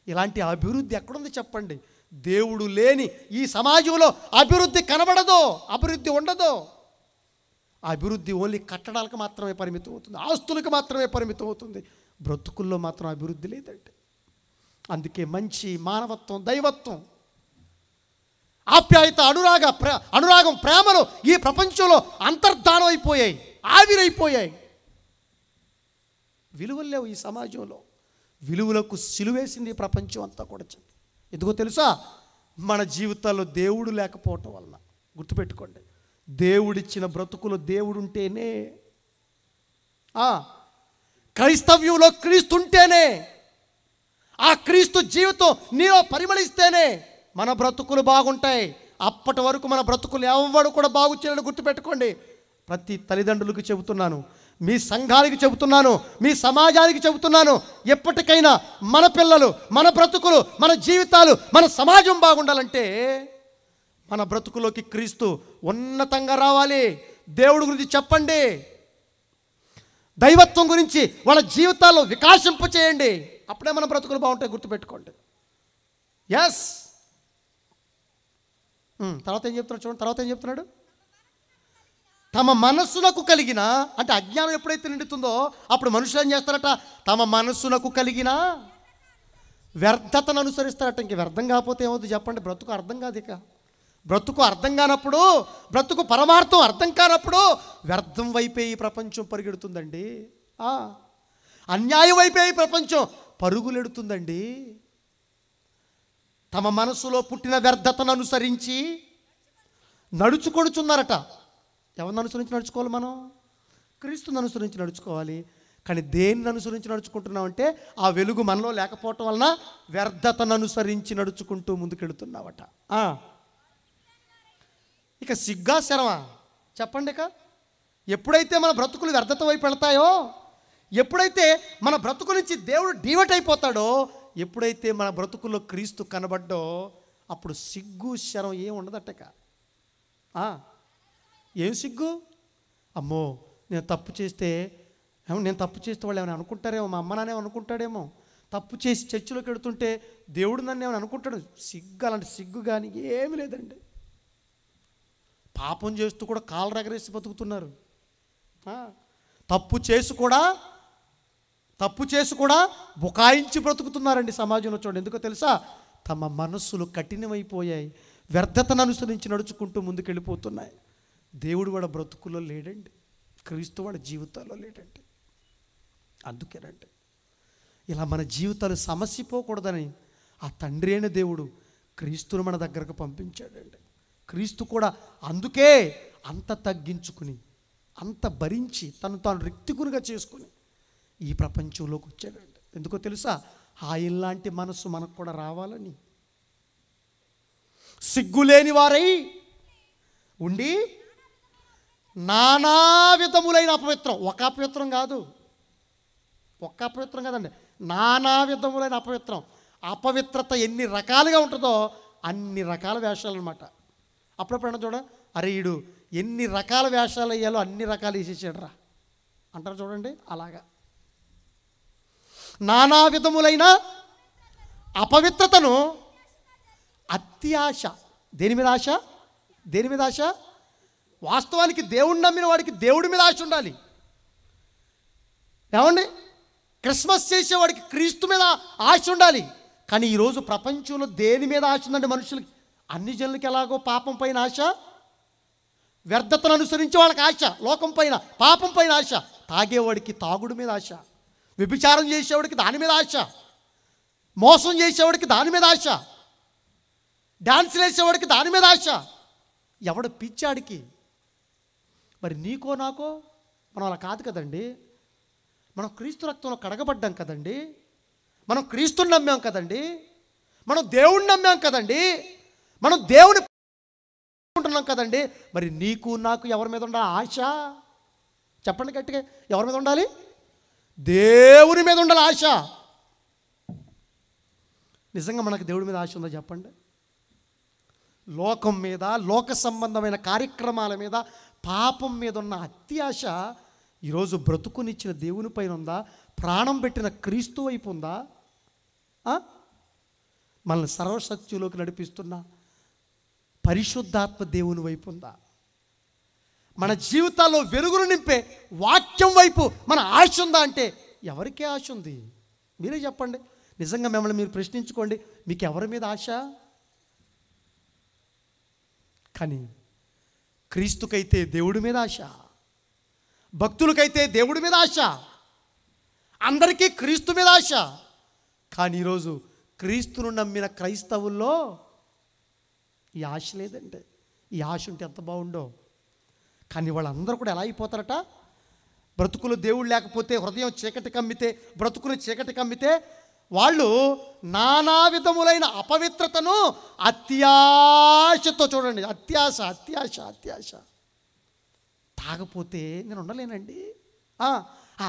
ఇలాంటి అభివృద్ధి ఎక్కడుంది చెప్పండి? దేవుడు లేని ఈ సమాజంలో అభివృద్ధి కనబడదు, అభివృద్ధి ఉండదు. అభివృద్ధి ఓన్లీ కట్టడాలకు మాత్రమే పరిమితం అవుతుంది, ఆస్తులకు మాత్రమే పరిమితం అవుతుంది. బ్రతుకుల్లో మాత్రం అభివృద్ధి లేదండి. అందుకే మంచి మానవత్వం, దైవత్వం, ఆప్యాయత, అనురాగం, ప్రేమలు ఈ ప్రపంచంలో అంతర్ధానం అయిపోయాయి, ఆవిరైపోయాయి. విలువలు లేవు ఈ సమాజంలో. విలువలకు సిలువేసింది ఈ ప్రపంచం అంతా కూడా. ఎందుకో తెలుసా? మన జీవితాల్లో దేవుడు లేకపోవటం వలన. గుర్తుపెట్టుకోండి, దేవుడిచ్చిన బ్రతుకులో దేవుడు ఉంటేనే, క్రైస్తవ్యంలో క్రీస్తు ఉంటేనే, ఆ క్రీస్తు జీవితం నీలో పరిమళిస్తేనే మన బ్రతుకులు బాగుంటాయి. అప్పటి వరకు మన బ్రతుకులు ఎవరు కూడా బాగు చేయాలని గుర్తుపెట్టుకోండి. ప్రతి తల్లిదండ్రులకు చెబుతున్నాను, మీ సంఘానికి చెబుతున్నాను, మీ సమాజానికి చెబుతున్నాను, ఎప్పటికైనా మన పిల్లలు, మన బ్రతుకులు, మన జీవితాలు, మన సమాజం బాగుండాలంటే మన బ్రతుకులోకి క్రీస్తు ఉన్నతంగా రావాలి. దేవుడి గురించి చెప్పండి, దైవత్వం గురించి వాళ్ళ జీవితాల్లో వికాసింప చేయండి. అప్పుడే మన బ్రతుకులు బాగుంటాయి. గుర్తుపెట్టుకోండి. ఎస్. తర్వాత ఏం చెప్తున్నాడు చూడండి. తర్వాత ఏం చెప్తున్నాడు? తమ మనస్సునకు కలిగిన, అంటే అజ్ఞానం ఎప్పుడైతే నిండుతుందో అప్పుడు మనుషులు ఏం చేస్తారట, తమ మనస్సునకు కలిగిన వ్యర్థతను అనుసరిస్తారట. ఇంక వ్యర్థం కాకపోతే ఏమవుతుంది చెప్పండి? బ్రతుకు అర్థం కాదు. ఇక బ్రతుకు అర్థం కానప్పుడు, బ్రతుకు పరమార్థం అర్థం కానప్పుడు వ్యర్థం వైపే ఈ ప్రపంచం పరిగెడుతుందండి. అన్యాయం వైపే ఈ ప్రపంచం పరుగులెడుతుందండి. తమ మనసులో పుట్టిన వ్యర్థతను అనుసరించి నడుచుకొడుచున్నారట. ఎవరిని అనుసరించి నడుచుకోవాలి? మనం క్రీస్తుని అనుసరించి నడుచుకోవాలి. కానీ దేన్ని అనుసరించి నడుచుకుంటున్నామంటే ఆ వెలుగు మనలో లేకపోవటం వలన వ్యర్థతను అనుసరించి నడుచుకుంటూ ముందుకెడుతున్నావట. ఇక సిగ్గా శరమా చెప్పండి. ఇక ఎప్పుడైతే మన బ్రతుకులు వ్యర్థత వైపు వెళ్తాయో, ఎప్పుడైతే మన బ్రతుకు నుంచి దేవుడు డీవట్ అయిపోతాడో, ఎప్పుడైతే మన బ్రతుకుల్లో క్రీస్తు కనబడ్డో, అప్పుడు సిగ్గు శరం ఏం ఉండదట్టక. ఏం సిగ్గు? అమ్మో నేను తప్పు చేస్తే వాళ్ళు ఏమైనా అనుకుంటారేమో, మా అమ్మ నాన్నేమో అనుకుంటాడేమో, తప్పు చేసి చర్చిలోకి వెడుతుంటే దేవుడు నన్ను ఏమైనా అనుకుంటాడు. సిగ్గు, అలాంటి సిగ్గు కానీ ఏమీ లేదండి. పాపం చేస్తూ కూడా కాళ్ళు రగరేసి బతుకుతున్నారు. తప్పు చేసి కూడా బుకాయించి బ్రతుకుతున్నారండి సమాజంలో. చూడండి, ఎందుకో తెలుసా? తమ మనస్సులు కఠినమైపోయాయి, వ్యర్థతను అనుసరించి నడుచుకుంటూ ముందుకెళ్ళిపోతున్నాయి. దేవుడు వాడు బ్రతుకుల్లో లేడండి, క్రీస్తు వాడి జీవితాల్లో లేడండి. అందుకేనండి ఇలా మన జీవితాలు సమసిపోకూడదని ఆ తండ్రి అయిన దేవుడు క్రీస్తును మన దగ్గరకు పంపించాడండి. క్రీస్తు కూడా అందుకే అంత తగ్గించుకుని, అంత భరించి, తను తాను రిక్తికునిగా చేసుకుని ఈ ప్రపంచంలోకి వచ్చాడండి. ఎందుకో తెలుసా? ఆయనలాంటి మనస్సు మనకు కూడా రావాలని. సిగ్గులేని వారై ఉండి నానా విధములైన అపవిత్రం, ఒక్క అపవిత్రం కాదండి, నానా విధములైన అపవిత్రం. అపవిత్రత ఎన్ని రకాలుగా ఉంటుందో అన్ని రకాల వేషాలు అనమాట. అప్పుడప్పుడు చూడ, అరే ఈడు ఎన్ని రకాల వేషాలు వేయాలో అన్ని రకాలు వేసేసాడు రా అంటారు చూడండి. అలాగా నానా విధములైన అపవిత్రతను, అత్యాశ. దేని మీద ఆశ? వాస్తవానికి దేవుడిని నమ్మిన వాడికి దేవుడి మీద ఆశ ఉండాలి. ఏమండి? క్రిస్మస్ చేసేవాడికి క్రీస్తు మీద ఆశ ఉండాలి. కానీ ఈరోజు ప్రపంచంలో దేని మీద ఆశ ఉందండి మనుషులకి? అన్ని జనులకి ఎలాగో పాపం పైన ఆశ, వ్యర్థతను అనుసరించి వాళ్ళకి ఆశ, లోకం పైన పాపం పైన ఆశ, తాగేవాడికి తాగుడు మీద ఆశ, వ్యభిచారం చేసేవాడికి దాని మీద ఆశ, మోసం చేసేవాడికి దాని మీద ఆశ, డాన్సులు వేసేవాడికి దాని మీద ఆశ. ఎవడు పిచ్చాడికి? మరి నీకో నాకో మనం అలా కాదు కదండి. మనం క్రీస్తు రక్తంలో కడగబడ్డాం కదండి, మనం క్రీస్తుని నమ్మాం కదండి, మనం దేవుణ్ణి నమ్మాం కదండి, మనం దేవుని ఉంటున్నాం కదండి. మరి నీకు నాకు ఎవరి మీద ఉండాలి ఆశ? చెప్పండి గట్టిగా, ఎవరి మీద ఉండాలి? దేవుని మీద ఉండాలి ఆశ. నిజంగా మనకు దేవుడి మీద ఆశ ఉందా చెప్పండి? లోకం మీద, లోక సంబంధమైన కార్యక్రమాల మీద, పాపం మీద ఉన్న అత్యాశ ఈరోజు బ్రతుకునిచ్చిన దేవుని పైన ఉందా? ప్రాణం పెట్టిన క్రీస్తు వైపు ఉందా? మనల్ని సర్వశక్తిలోకి నడిపిస్తున్న పరిశుద్ధాత్మ దేవుని వైపు ఉందా? మన జీవితాల్లో వెలుగును నింపే వాక్యం వైపు మన ఆశ ఉందా? అంటే ఎవరికే ఆశ ఉంది? మీరే చెప్పండి. నిజంగా మిమ్మల్ని మీరు ప్రశ్నించుకోండి, మీకు ఎవరి మీద ఆశ? కానీ క్రీస్తుకైతే దేవుడి మీద ఆశ, భక్తులకైతే దేవుడి మీద ఆశ, అందరికీ క్రీస్తు మీద ఆశ. కానీ ఈరోజు క్రీస్తును నమ్మిన క్రైస్తవుల్లో ఈ ఆశ లేదంటే, ఈ ఆశ ఉంటే ఎంత బాగుండో. కానీ వాళ్ళందరూ కూడా ఎలా అయిపోతారట? బ్రతుకులు దేవుడు లేకపోతే, హృదయం చీకటి కమ్మితే, బ్రతుకులు చీకటి కమ్మితే వాళ్ళు నానా విధములైన అపవిత్రతను అత్యాశతో, చూడండి, అత్యాశ. తాగపోతే నేను ఉండలేనండి, ఆ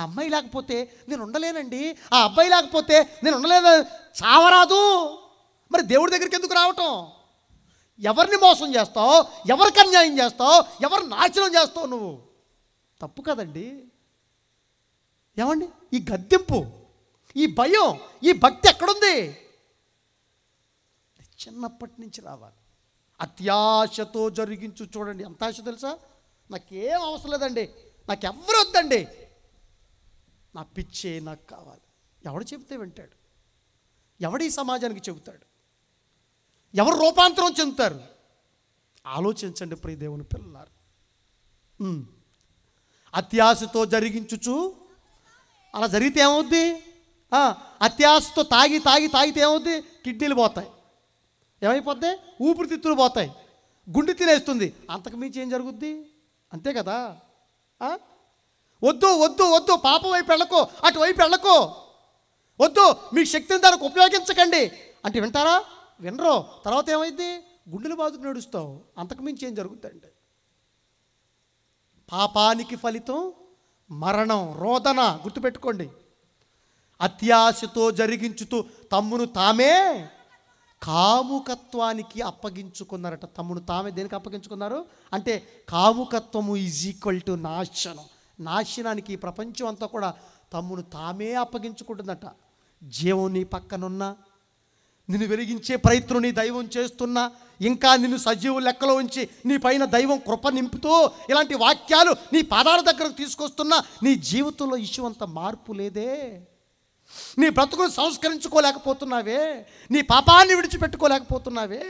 అమ్మాయి లేకపోతే నేను ఉండలేనండి, ఆ అబ్బాయి లేకపోతే నేను ఉండలేను, చావరాదు. మరి దేవుడి దగ్గరికి ఎందుకు రావటం? ఎవరిని మోసం చేస్తావు? ఎవరికి అన్యాయం చేస్తావు? ఎవరిని నాశనం చేస్తావు? నువ్వు తప్పు కదండి. ఏమండి? ఈ గద్దెంపు, ఈ భయం, ఈ భక్తి ఎక్కడుంది? చిన్నప్పటి నుంచి రావాలి. అత్యాశతో జరిగించు. చూడండి ఎంత ఆశ తెలుసా? నాకేం అవసరం లేదండి, నాకెవ్వరు వద్దండి, నా పిచ్చే నాకు కావాలి. ఎవడు చెబితే వింటాడు? ఎవడు ఈ సమాజానికి చెబుతాడు? ఎవరు రూపాంతరం చెందుతారు? ఆలోచించండి ప్రియ దేవుని పిల్లలారు. అత్యాశతో జరిగించుచు, అలా జరిగితే ఏమవుద్ది? అత్యాశతో తాగితే ఏమవుద్ది? కిడ్నీలు పోతాయి. ఏమైపోద్ది? ఊపిరితిత్తులు పోతాయి, గుండె తినేస్తుంది. అంతకు మించి ఏం జరుగుద్ది? అంతే కదా. వద్దు వద్దు వద్దు, పాపం వైపు వెళ్ళకో, అటువైపు వెళ్ళకో, వద్దు, మీ శక్తిని దానికి ఉపయోగించకండి అంటే వింటారా? వినరు. తర్వాత ఏమైంది? గుండెలు బాదుకు నడుస్తావు. అంతకు మించి ఏం జరుగుతుందండి? పాపానికి ఫలితం మరణం, రోదన. గుర్తుపెట్టుకోండి. అత్యాశతో జరిగించుతూ తమ్మును తామే కాముకత్వానికి అప్పగించుకున్నారట. తమ్మును తామే దేనికి అప్పగించుకున్నారు అంటే కాముకత్వము ఈజ్ ఈక్వల్ టు నాశనం. నాశనానికి ఈ ప్రపంచం అంతా కూడా తమ్మును తామే అప్పగించుకుంటుందట. జీవం నీ పక్కనున్నా, నిన్ను వెలిగించే ప్రయత్నం నీ దైవం చేస్తున్నా, ఇంకా నిన్ను సజీవు లెక్కలో ఉంచి నీ పైన దైవం కృప నింపుతూ ఇలాంటి వాక్యాలు నీ పాదాల దగ్గరకు తీసుకొస్తున్నా, నీ జీవితంలో ఇష్యూ అంత మార్పు లేదే. నీ బ్రతుకును సంస్కరించుకోలేకపోతున్నావే, నీ పాపాన్ని విడిచిపెట్టుకోలేకపోతున్నావే,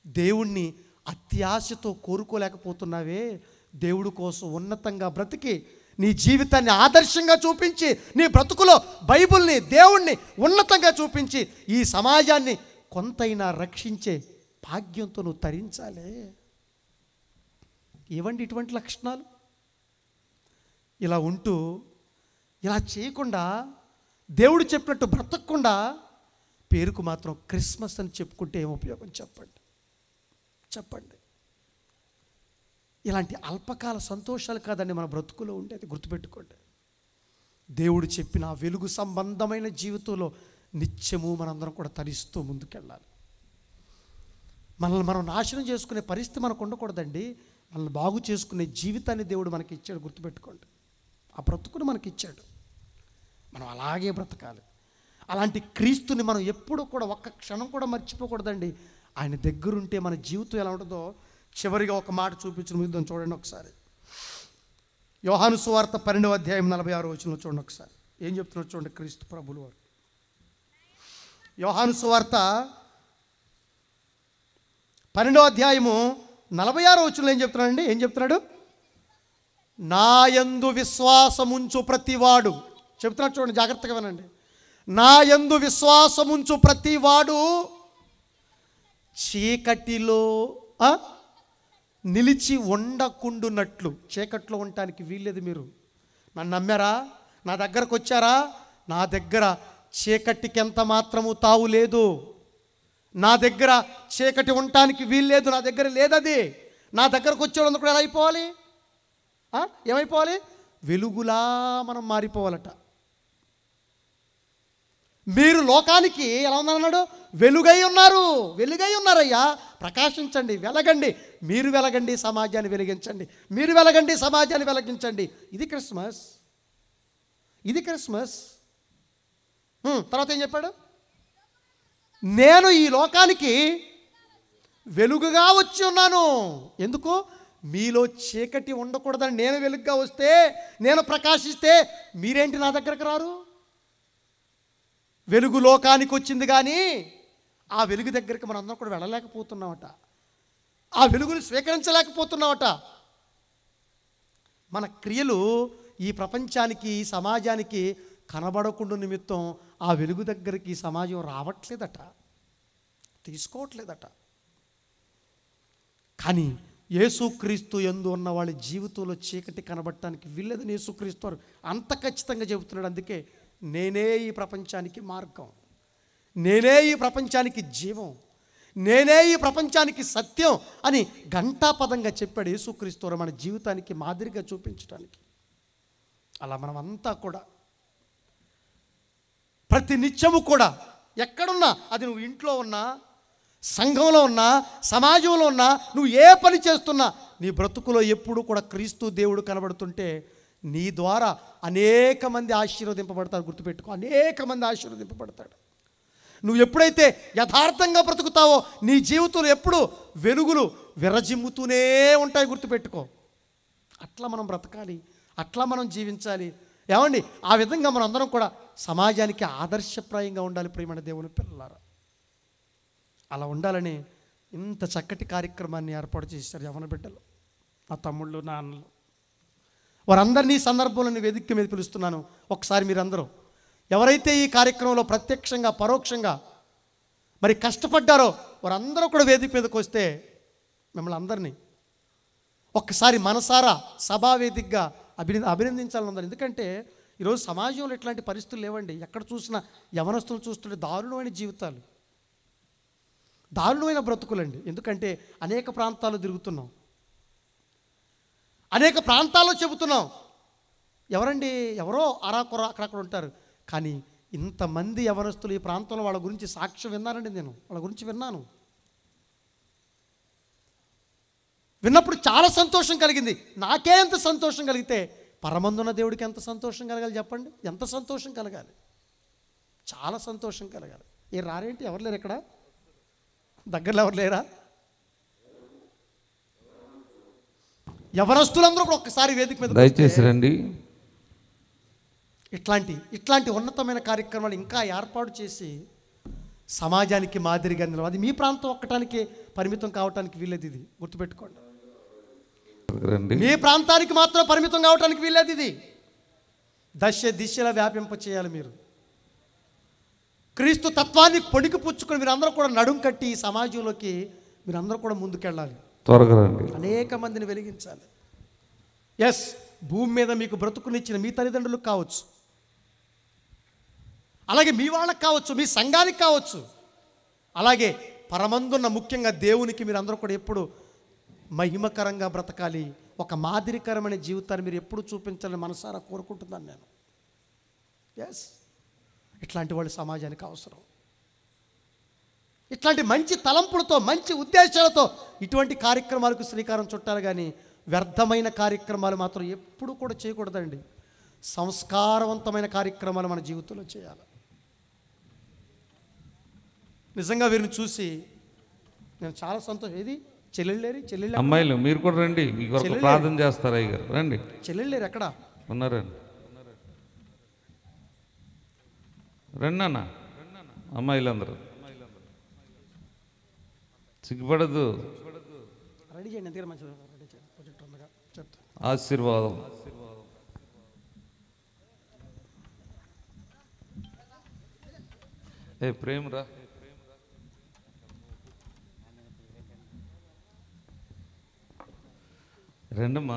దేవుణ్ణి అత్యాశతో కోరుకోలేకపోతున్నావే. దేవుడి కోసం ఉన్నతంగా బ్రతికి నీ జీవితాన్ని ఆదర్శంగా చూపించి, నీ బ్రతుకులో బైబిల్ని, దేవుణ్ణి ఉన్నతంగా చూపించి ఈ సమాజాన్ని కొంతైనా రక్షించే భాగ్యంతో నువ్వు తరించాలే. ఇవ్వండి ఇటువంటి లక్షణాలు. ఇలా ఉంటూ, ఇలా చేయకుండా, దేవుడు చెప్పినట్టు బ్రతకకుండా పేరుకు మాత్రం క్రిస్మస్ అని చెప్పుకుంటే ఏం ఉపయోగం? చెప్పండి. ఇలాంటి అల్పకాల సంతోషాలు కాదండి మన బ్రతుకులో ఉండేది. గుర్తుపెట్టుకోండి. దేవుడు చెప్పిన వెలుగు సంబంధమైన జీవితంలో నిత్యము మనందరం కూడా తరిస్తూ ముందుకెళ్ళాలి. మనల్ని మనం నాశనం చేసుకునే పరిస్థితి మనకు ఉండకూడదండి. మనల్ని బాగు చేసుకునే జీవితాన్ని దేవుడు మనకి ఇచ్చాడు. గుర్తుపెట్టుకోండి. ఆ బ్రతుకును మనకి ఇచ్చాడు. మనం అలాగే బ్రతకాలి. అలాంటి క్రీస్తుని మనం ఎప్పుడూ కూడా ఒక్క క్షణం కూడా మర్చిపోకూడదండి. ఆయన దగ్గరుంటే మన జీవితం ఎలా ఉంటుందో చివరిగా ఒక మాట చూపించిన ముద్దాం. చూడండి ఒకసారి. యోహాను సువార్త 12వ అధ్యాయం 46వ వచనంలో చూడండి ఒకసారి. ఏం చెప్తున్నారు చూడండి క్రీస్తు ప్రభులు వారు. యోహాను సువార్త 12వ అధ్యాయము 46వ వచనంలో ఏం చెప్తున్నాడండి? ఏం చెప్తున్నాడు? నా యందు విశ్వాసముంచు ప్రతివాడు, చెప్తున్నాడు చూడండి, జాగ్రత్తగా వినండి. నా యందు విశ్వాసముంచు ప్రతివాడు చీకటిలో నిలిచి ఉండకుండునట్లు. చీకట్లో ఉండటానికి వీల్లేదు. మీరు నన్ను నమ్మారా? నా దగ్గరకు వచ్చారా? నా దగ్గర చీకటికి ఎంత మాత్రము తావు లేదు. నా దగ్గర చీకటి ఉండటానికి వీల్లేదు. నా దగ్గర లేదది. నా దగ్గరకు వచ్చేవాళ్ళు కూడా ఎలా అయిపోవాలి? ఏమైపోవాలి? వెలుగులా మనం మారిపోవాలట. మీరు లోకానికి ఎలా ఉందన్నాడు? వెలుగై ఉన్నారు. వెలుగై ఉన్నారయ్యా, ప్రకాశించండి, వెలగండి. మీరు వెలగండి, సమాజాన్ని వెలిగించండి. మీరు వెలగండి, సమాజాన్ని వెలిగించండి. ఇది క్రిస్మస్. ఇది క్రిస్మస్. తర్వాత ఏం చెప్పాడు? నేను ఈ లోకానికి వెలుగుగా వచ్చి ఉన్నాను. ఎందుకు? మీలో చీకటి ఉండకూడదని నేను వెలుగుగా వస్తే, నేను ప్రకాశిస్తే మీరేంటి నా దగ్గరకు రారు? వెలుగు లోకానికి వచ్చింది కానీ ఆ వెలుగు దగ్గరికి మనం అందరం కూడా వెళ్ళలేకపోతున్నామట. ఆ వెలుగుని స్వీకరించలేకపోతున్నామట. మన క్రియలు ఈ ప్రపంచానికి, ఈ సమాజానికి కనబడకుండా నిమిత్తం ఆ వెలుగు దగ్గరికి ఈ సమాజం రావట్లేదట, తీసుకోవట్లేదట. కానీ యేసుక్రీస్తు యందు ఉన్న వాళ్ళ జీవితంలో చీకటి కనబడటానికి వీల్లేదని యేసుక్రీస్తు వారు అంత ఖచ్చితంగా చెబుతున్నాడు. అందుకే నేనే ఈ ప్రపంచానికి మార్గం, నేనే ఈ ప్రపంచానికి జీవం, నేనే ఈ ప్రపంచానికి సత్యం అని ఘంటాపదంగా చెప్పాడు యేసుక్రీస్తు వారు మన జీవితానికి మాదిరిగా చూపించడానికి. అలా మనమంతా కూడా ప్రతి నిత్యము కూడా ఎక్కడున్నా, అది నువ్వు ఇంట్లో ఉన్నా, సంఘంలో ఉన్నా, సమాజంలో ఉన్నా, నువ్వు ఏ పని చేస్తున్నా, నీ బ్రతుకులో ఎప్పుడు కూడా క్రీస్తు దేవుడు కనబడుతుంటే నీ ద్వారా అనేక మంది ఆశీర్వదింపబడతారు. గుర్తుపెట్టుకో, అనేక మంది ఆశీర్వదింపబడతాడు. నువ్వు ఎప్పుడైతే యథార్థంగా బ్రతుకుతావో నీ జీవితంలో ఎప్పుడు వెలుగులు విరజిమ్ముతూనే ఉంటాయి, గుర్తుపెట్టుకో. అట్లా మనం బ్రతకాలి, అట్లా మనం జీవించాలి. ఏమండి, ఆ విధంగా మనం అందరం కూడా సమాజానికి ఆదర్శప్రాయంగా ఉండాలి ప్రియమైన దేవుని పిల్లలారా. అలా ఉండాలని ఇంత చక్కటి కార్యక్రమాన్ని ఏర్పాటు చేశారు యవ్వన బిడ్డలు, నా తమ్ముళ్ళు, నా అన్నలు. వారందరినీ ఈ సందర్భంలో వేదిక మీద పిలుస్తున్నాను. ఒకసారి మీరందరూ ఎవరైతే ఈ కార్యక్రమంలో ప్రత్యక్షంగా పరోక్షంగా మరి కష్టపడ్డారో వారందరూ కూడా వేదిక మీదకి వస్తే మిమ్మల్ని అందరినీ ఒక్కసారి మనసారా సభావేదికగా అభినందించాలన్నారు. ఎందుకంటే ఈరోజు సమాజంలో ఇట్లాంటి పరిస్థితులు లేవండి. ఎక్కడ చూసినా యవనస్తులు చూస్తుంటే దారుణమైన జీవితాలు, దారుణమైన బ్రతుకులండి. ఎందుకంటే అనేక ప్రాంతాల్లో తిరుగుతున్నాం, అనేక ప్రాంతాల్లో చెబుతున్నాం. ఎవరండి, ఎవరో అరాకొర అక్కడక్కడ ఉంటారు. కానీ ఇంతమంది యవనస్తులు ఈ ప్రాంతంలో వాళ్ళ గురించి సాక్ష్యం విన్నానండి. నేను వాళ్ళ గురించి విన్నాను. విన్నప్పుడు చాలా సంతోషం కలిగింది. నాకే ఎంత సంతోషం కలిగితే పరమందున్న దేవుడికి ఎంత సంతోషం కలగాలి చెప్పండి. ఎంత సంతోషం కలగాలి, చాలా సంతోషం కలగాలి. ఏ రారేంటి, ఎవరు లేరు ఇక్కడ దగ్గరలో, ఎవరు లేరా? యవనస్తులందరూ కూడా ఒక్కసారి వేదిక మీద దయచేసి రండి. ఇట్లాంటి ఉన్నతమైన కార్యక్రమాలు ఇంకా ఏర్పాటు చేసి సమాజానికి మాదిరిగా నిలవాలి. అది మీ ప్రాంతం ఒక్కటానికి పరిమితం కావటానికి వీలేదు, ఇది గుర్తుపెట్టుకోండి. మీ ప్రాంతానికి మాత్రం పరిమితం కావటానికి వీలేదు. ఇది దశ దిశలా వ్యాపింప చేయాలి. మీరు క్రీస్తు తత్వాన్ని పొడికి పుచ్చుకొని మీరందరూ కూడా నడుం కట్టి ఈ సమాజంలోకి మీరందరూ కూడా ముందుకెళ్ళాలి. త్వరగా రండి. అనేక మందిని వెలిగించాలి. ఎస్, భూమి మీద మీకు బ్రతుకునిచ్చిన మీ తల్లిదండ్రులకు కావచ్చు, అలాగే మీ వాళ్ళకి కావచ్చు, మీ సంఘానికి కావచ్చు, అలాగే పరమందున్న ముఖ్యంగా దేవునికి మీరు అందరూ కూడా ఎప్పుడు మహిమకరంగా బ్రతకాలి. ఒక మాదిరికరమైన జీవితాన్ని మీరు ఎప్పుడు చూపించాలని మనసారా కోరుకుంటున్నాను నేను. ఎస్, ఇట్లాంటి వాళ్ళు సమాజానికి అవసరం. ఇట్లాంటి మంచి తలంపులతో, మంచి ఉద్దేశాలతో ఇటువంటి కార్యక్రమాలకు శ్రీకారం చుట్టాలి. కానీ వ్యర్థమైన కార్యక్రమాలు మాత్రం ఎప్పుడు కూడా చేయకూడదండి. సంస్కారవంతమైన కార్యక్రమాలు మన జీవితంలో చేయాలి. నిజంగా వీరిని చూసి నేను చాలా సంతోషం. ఏది చెల్లెళ్ళు అమ్మాయిలు మీరు కూడా రండి, మీకు ప్రార్థన చేస్తారు అయ్యగారు. రండి. చెల్లెళ్ళు ఎక్కడ ఉన్నారండి? రండి అన్న, అమ్మాయిలందరూ సిగ్గుపడద్దు. రెడీ చేయండి, ఎందుకంటే మంచిది రెడీ చేయండి. ప్రాజెక్ట్ ఉండగా చెప్తాను. ఆశీర్వాదం. ఏ ప్రేమరా, రెండమ్మా.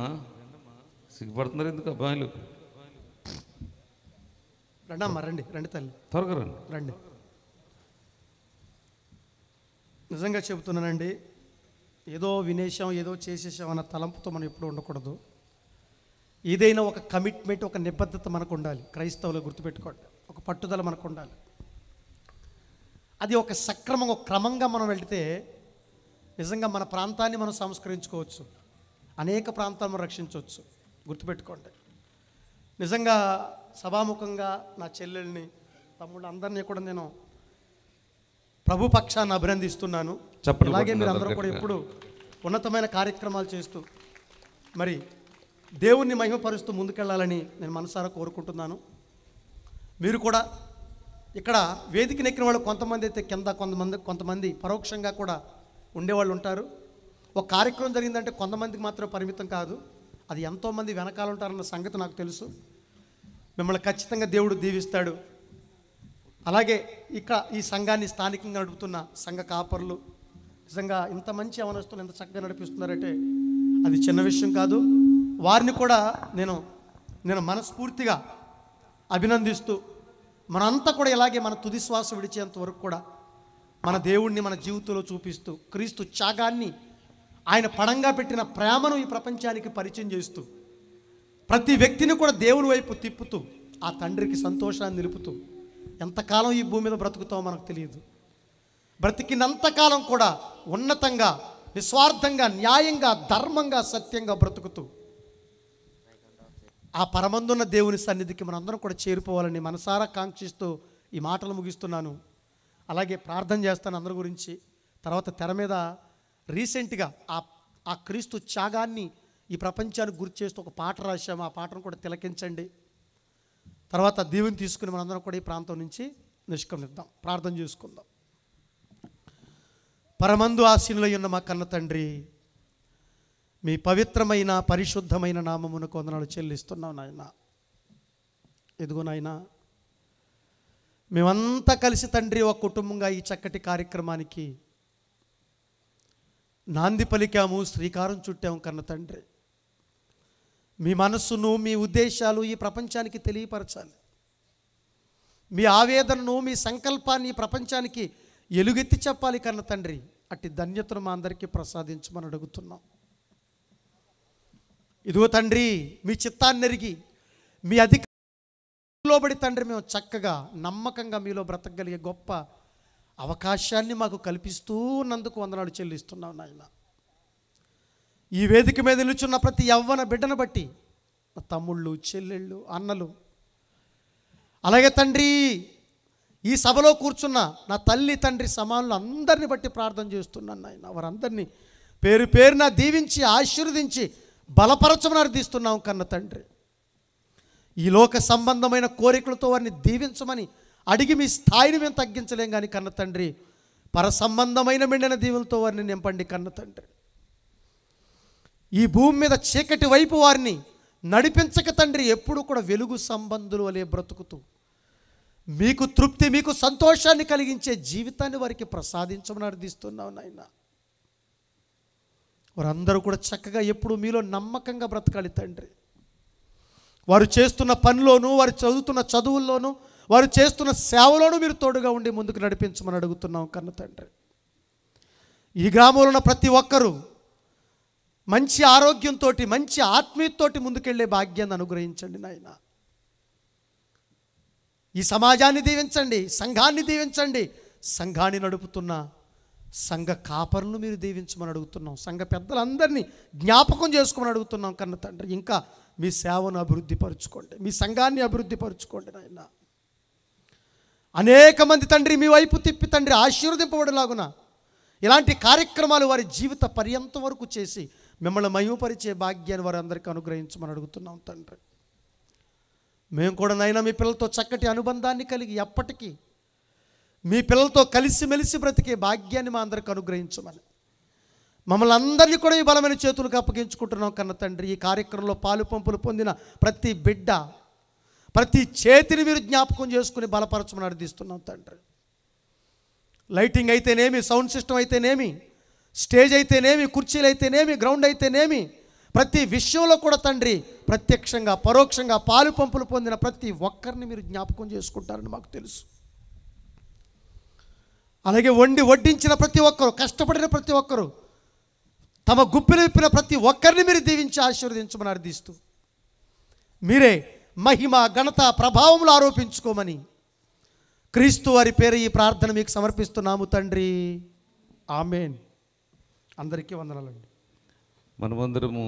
సిగ్గుపడుతున్నారు ఎందుకు అబ్బాయిలు? రండి అమ్మా, రండి రండి తల్లి, త్వరగా రండి రండి. నిజంగా చెబుతున్నానండి, ఏదో వినేశాం, ఏదో చేసేసాం అన్న తలంపుతో మనం ఎప్పుడు ఉండకూడదు. ఏదైనా ఒక కమిట్మెంట్, ఒక నిబద్ధత మనకు ఉండాలి. క్రైస్తవులు గుర్తుపెట్టుకోండి, ఒక పట్టుదల మనకు ఉండాలి. అది ఒక సక్రమంగా, ఒక క్రమంగా మనం వెళితే నిజంగా మన ప్రాంతాన్ని మనం సంస్కరించుకోవచ్చు, అనేక ప్రాంతాలను రక్షించవచ్చు. గుర్తుపెట్టుకోండి. నిజంగా సభాముఖంగా నా చెల్లెల్ని, తమ్ముళ్ళు అందరినీ కూడా నేను ప్రభు పక్షాన్ని అభినందిస్తున్నాను. అలాగే మీరు అందరూ కూడా ఎప్పుడు ఉన్నతమైన కార్యక్రమాలు చేస్తూ మరి దేవుణ్ణి మహిమపరుస్తూ ముందుకెళ్ళాలని నేను మనసారా కోరుకుంటున్నాను. మీరు కూడా ఇక్కడ వేదిక నెక్కిన వాళ్ళు కొంతమంది అయితే కింద, కొంతమంది పరోక్షంగా కూడా ఉండేవాళ్ళు ఉంటారు. ఒక కార్యక్రమం జరిగిందంటే కొంతమందికి మాత్రం పరిమితం కాదు, అది ఎంతోమంది వెనకాల ఉంటారన్న సంగతి నాకు తెలుసు. మిమ్మల్ని ఖచ్చితంగా దేవుడు దీవిస్తాడు. అలాగే ఇక్కడ ఈ సంఘాన్ని స్థానికంగా నడుపుతున్న సంఘ కాపరులు నిజంగా ఇంత మంచి యవనస్తులు ఎంత చక్కగా నడిపిస్తున్నారంటే అది చిన్న విషయం కాదు. వారిని కూడా నేను మనస్ఫూర్తిగా అభినందిస్తూ, మనంతా కూడా ఇలాగే మన తుది శ్వాస విడిచేంత వరకు కూడా మన దేవుణ్ణి మన జీవితంలో చూపిస్తూ, క్రీస్తు త్యాగాన్ని, ఆయన పడంగా పెట్టిన ప్రేమను ఈ ప్రపంచానికి పరిచయం చేస్తూ, ప్రతి వ్యక్తిని కూడా దేవుని వైపు తిప్పుతూ, ఆ తండ్రికి సంతోషాన్ని నిలుపుతూ, ఎంతకాలం ఈ భూమి మీద బ్రతుకుతామో మనకు తెలియదు. బ్రతికినంతకాలం కూడా ఉన్నతంగా, నిస్వార్థంగా, న్యాయంగా, ధర్మంగా, సత్యంగా బ్రతుకుతూ ఆ పరమందున్న దేవుని సన్నిధికి మనందరం కూడా చేరిపోవాలని మనసారా కాంక్షిస్తూ ఈ మాటలు ముగిస్తున్నాను. అలాగే ప్రార్థన చేస్తాను అందరి గురించి. తర్వాత తెర మీద రీసెంట్గా ఆ క్రీస్తు త్యాగాన్ని ఈ ప్రపంచానికి గుర్తు చేస్తూ ఒక పాట రాశాము. ఆ పాటను కూడా తిలకించండి. తర్వాత దేవుని తీసుకుని మనందరం కూడా ఈ ప్రాంతం నుంచి నిష్క్రమిద్దాం, ప్రార్థన చేసుకుందాం. పరమందు ఆశీనులై ఉన్న మా కన్న తండ్రి, మీ పవిత్రమైన పరిశుద్ధమైన నామమునకు వందనాలు చెల్లిస్తున్నాం నాయన. ఎదుగో నాయన, మేమంతా కలిసి తండ్రి ఒక కుటుంబంగా ఈ చక్కటి కార్యక్రమానికి నాంది పలికాము, శ్రీకారం చుట్టాము కన్న తండ్రి. మీ మనస్సును, మీ ఉద్దేశాలు ఈ ప్రపంచానికి తెలియపరచాలి. మీ ఆవేదనను, మీ సంకల్పాన్ని ఈ ప్రపంచానికి ఎలుగెత్తి చెప్పాలి కన్న తండ్రి. అట్టి ధన్యతను మా అందరికీ ప్రసాదించమని అడుగుతున్నాం. ఇదిగో తండ్రి, మీ చిత్తాన్ని ఎరిగి మీ అధికారంలోబడి తండ్రి మేము చక్కగా నమ్మకంగా మీలో బ్రతకగలిగే గొప్ప అవకాశాన్ని మాకు కల్పిస్తూ ఉన్నందుకు వందనాలు చెల్లిస్తున్నాం నాయన. ఈ వేదిక మీద నిలుచున్న ప్రతి యవ్వన బిడ్డను బట్టి, నా తమ్ముళ్ళు, చెల్లెళ్ళు, అన్నలు, అలాగే తండ్రి ఈ సభలో కూర్చున్న నా తల్లి తండ్రి సమానులు అందరిని బట్టి ప్రార్థన చేస్తున్నాను నాయన. వారందరినీ పేరు పేరున దీవించి ఆశీర్వదించి బలపరచమని అర్థిస్తున్నాం కన్న తండ్రి. ఈ లోక సంబంధమైన కోరికలతో వారిని దీవించమని అడిగి మీ స్థాయిని మేము తగ్గించలేం కానీ కన్న తండ్రి, పర సంబంధమైన మెండిన దీవులతో వారిని నింపండి కన్న తండ్రి. ఈ భూమి మీద చీకటి వైపు వారిని నడిపించక తండ్రి, ఎప్పుడు కూడా వెలుగు సంబంధులు వలె బ్రతుకుతూ మీకు తృప్తి, మీకు సంతోషాన్ని కలిగించే జీవితాన్ని వారికి ప్రసాదించమని అర్థిస్తున్నాం నాయన. వారందరూ కూడా చక్కగా ఎప్పుడు మీలో నమ్మకంగా బ్రతకాలి తండ్రి. వారు చేస్తున్న పనిలోనూ, వారు చదువుతున్న చదువుల్లోనూ, వారు చేస్తున్న సేవలోనూ మీరు తోడుగా ఉండి ముందుకు నడిపించమని అడుగుతున్నాం కన్న తండ్రి. ఈ గ్రామంలో ఉన్న ప్రతి ఒక్కరూ మంచి ఆరోగ్యంతో, మంచి ఆత్మీయతతోటి ముందుకెళ్ళే భాగ్యాన్ని అనుగ్రహించండి నాయన. ఈ సమాజాన్ని దీవించండి, సంఘాన్ని దీవించండి. సంఘాన్ని నడుపుతున్న సంఘ కాపరులను మీరు దీవించమని అడుగుతున్నాం. సంఘ పెద్దలందరినీ జ్ఞాపకం చేసుకోమని అడుగుతున్నాం కన్న తండ్రి. ఇంకా మీ సేవను అభివృద్ధి పరుచుకోండి, మీ సంఘాన్ని అభివృద్ధి పరుచుకోండి నాయన. అనేక మంది తండ్రి మీ వైపు తిప్పి తండ్రి ఆశీర్వదింపబడేలాగున ఇలాంటి కార్యక్రమాలు వారి జీవిత పర్యంతం వరకు చేసి మిమ్మల్ని మహిమపరిచే భాగ్యాన్ని వారు అందరికీ అనుగ్రహించమని అడుగుతున్నాం తండ్రి. మేము కూడా నైనా మీ పిల్లలతో చక్కటి అనుబంధాన్ని కలిగి ఎప్పటికీ మీ పిల్లలతో కలిసిమెలిసి బ్రతికే భాగ్యాన్ని మా అందరికి అనుగ్రహించమని మమ్మల్ని అందరినీ కూడా ఈ బలమైన చేతులకు అప్పగించుకుంటున్నాం కన్న తండ్రి. ఈ కార్యక్రమంలో పాలు పంపులు పొందిన ప్రతి బిడ్డ, ప్రతి చేతిని మీరు జ్ఞాపకం చేసుకుని బలపరచమని అర్థిస్తున్నాం తండ్రి. లైటింగ్ అయితేనేమి, సౌండ్ సిస్టమ్ అయితేనేమి, స్టేజ్ అయితేనేమి, కుర్చీలు అయితేనేమి, గ్రౌండ్ అయితేనేమి, ప్రతి విషయంలో కూడా తండ్రి ప్రత్యక్షంగా పరోక్షంగా పాలు పంపులు పొందిన ప్రతి ఒక్కరిని మీరు జ్ఞాపకం చేసుకుంటారని మాకు తెలుసు. అలాగే వడ్డించిన ప్రతి ఒక్కరు, కష్టపడిన ప్రతి ఒక్కరు, తమ గుప్పిలు విప్పిన ప్రతి ఒక్కరిని మీరు దీవించి ఆశీర్వదించమని అర్థిస్తూ మీరే మహిమ, ఘనత, ప్రభావములు ఆరోపించుకోమని క్రీస్తు వారి పేరు ఈ ప్రార్థన మీకు సమర్పిస్తున్నాము తండ్రి. ఆమేన్. అందరికీ వందనాలండి. మనమందరము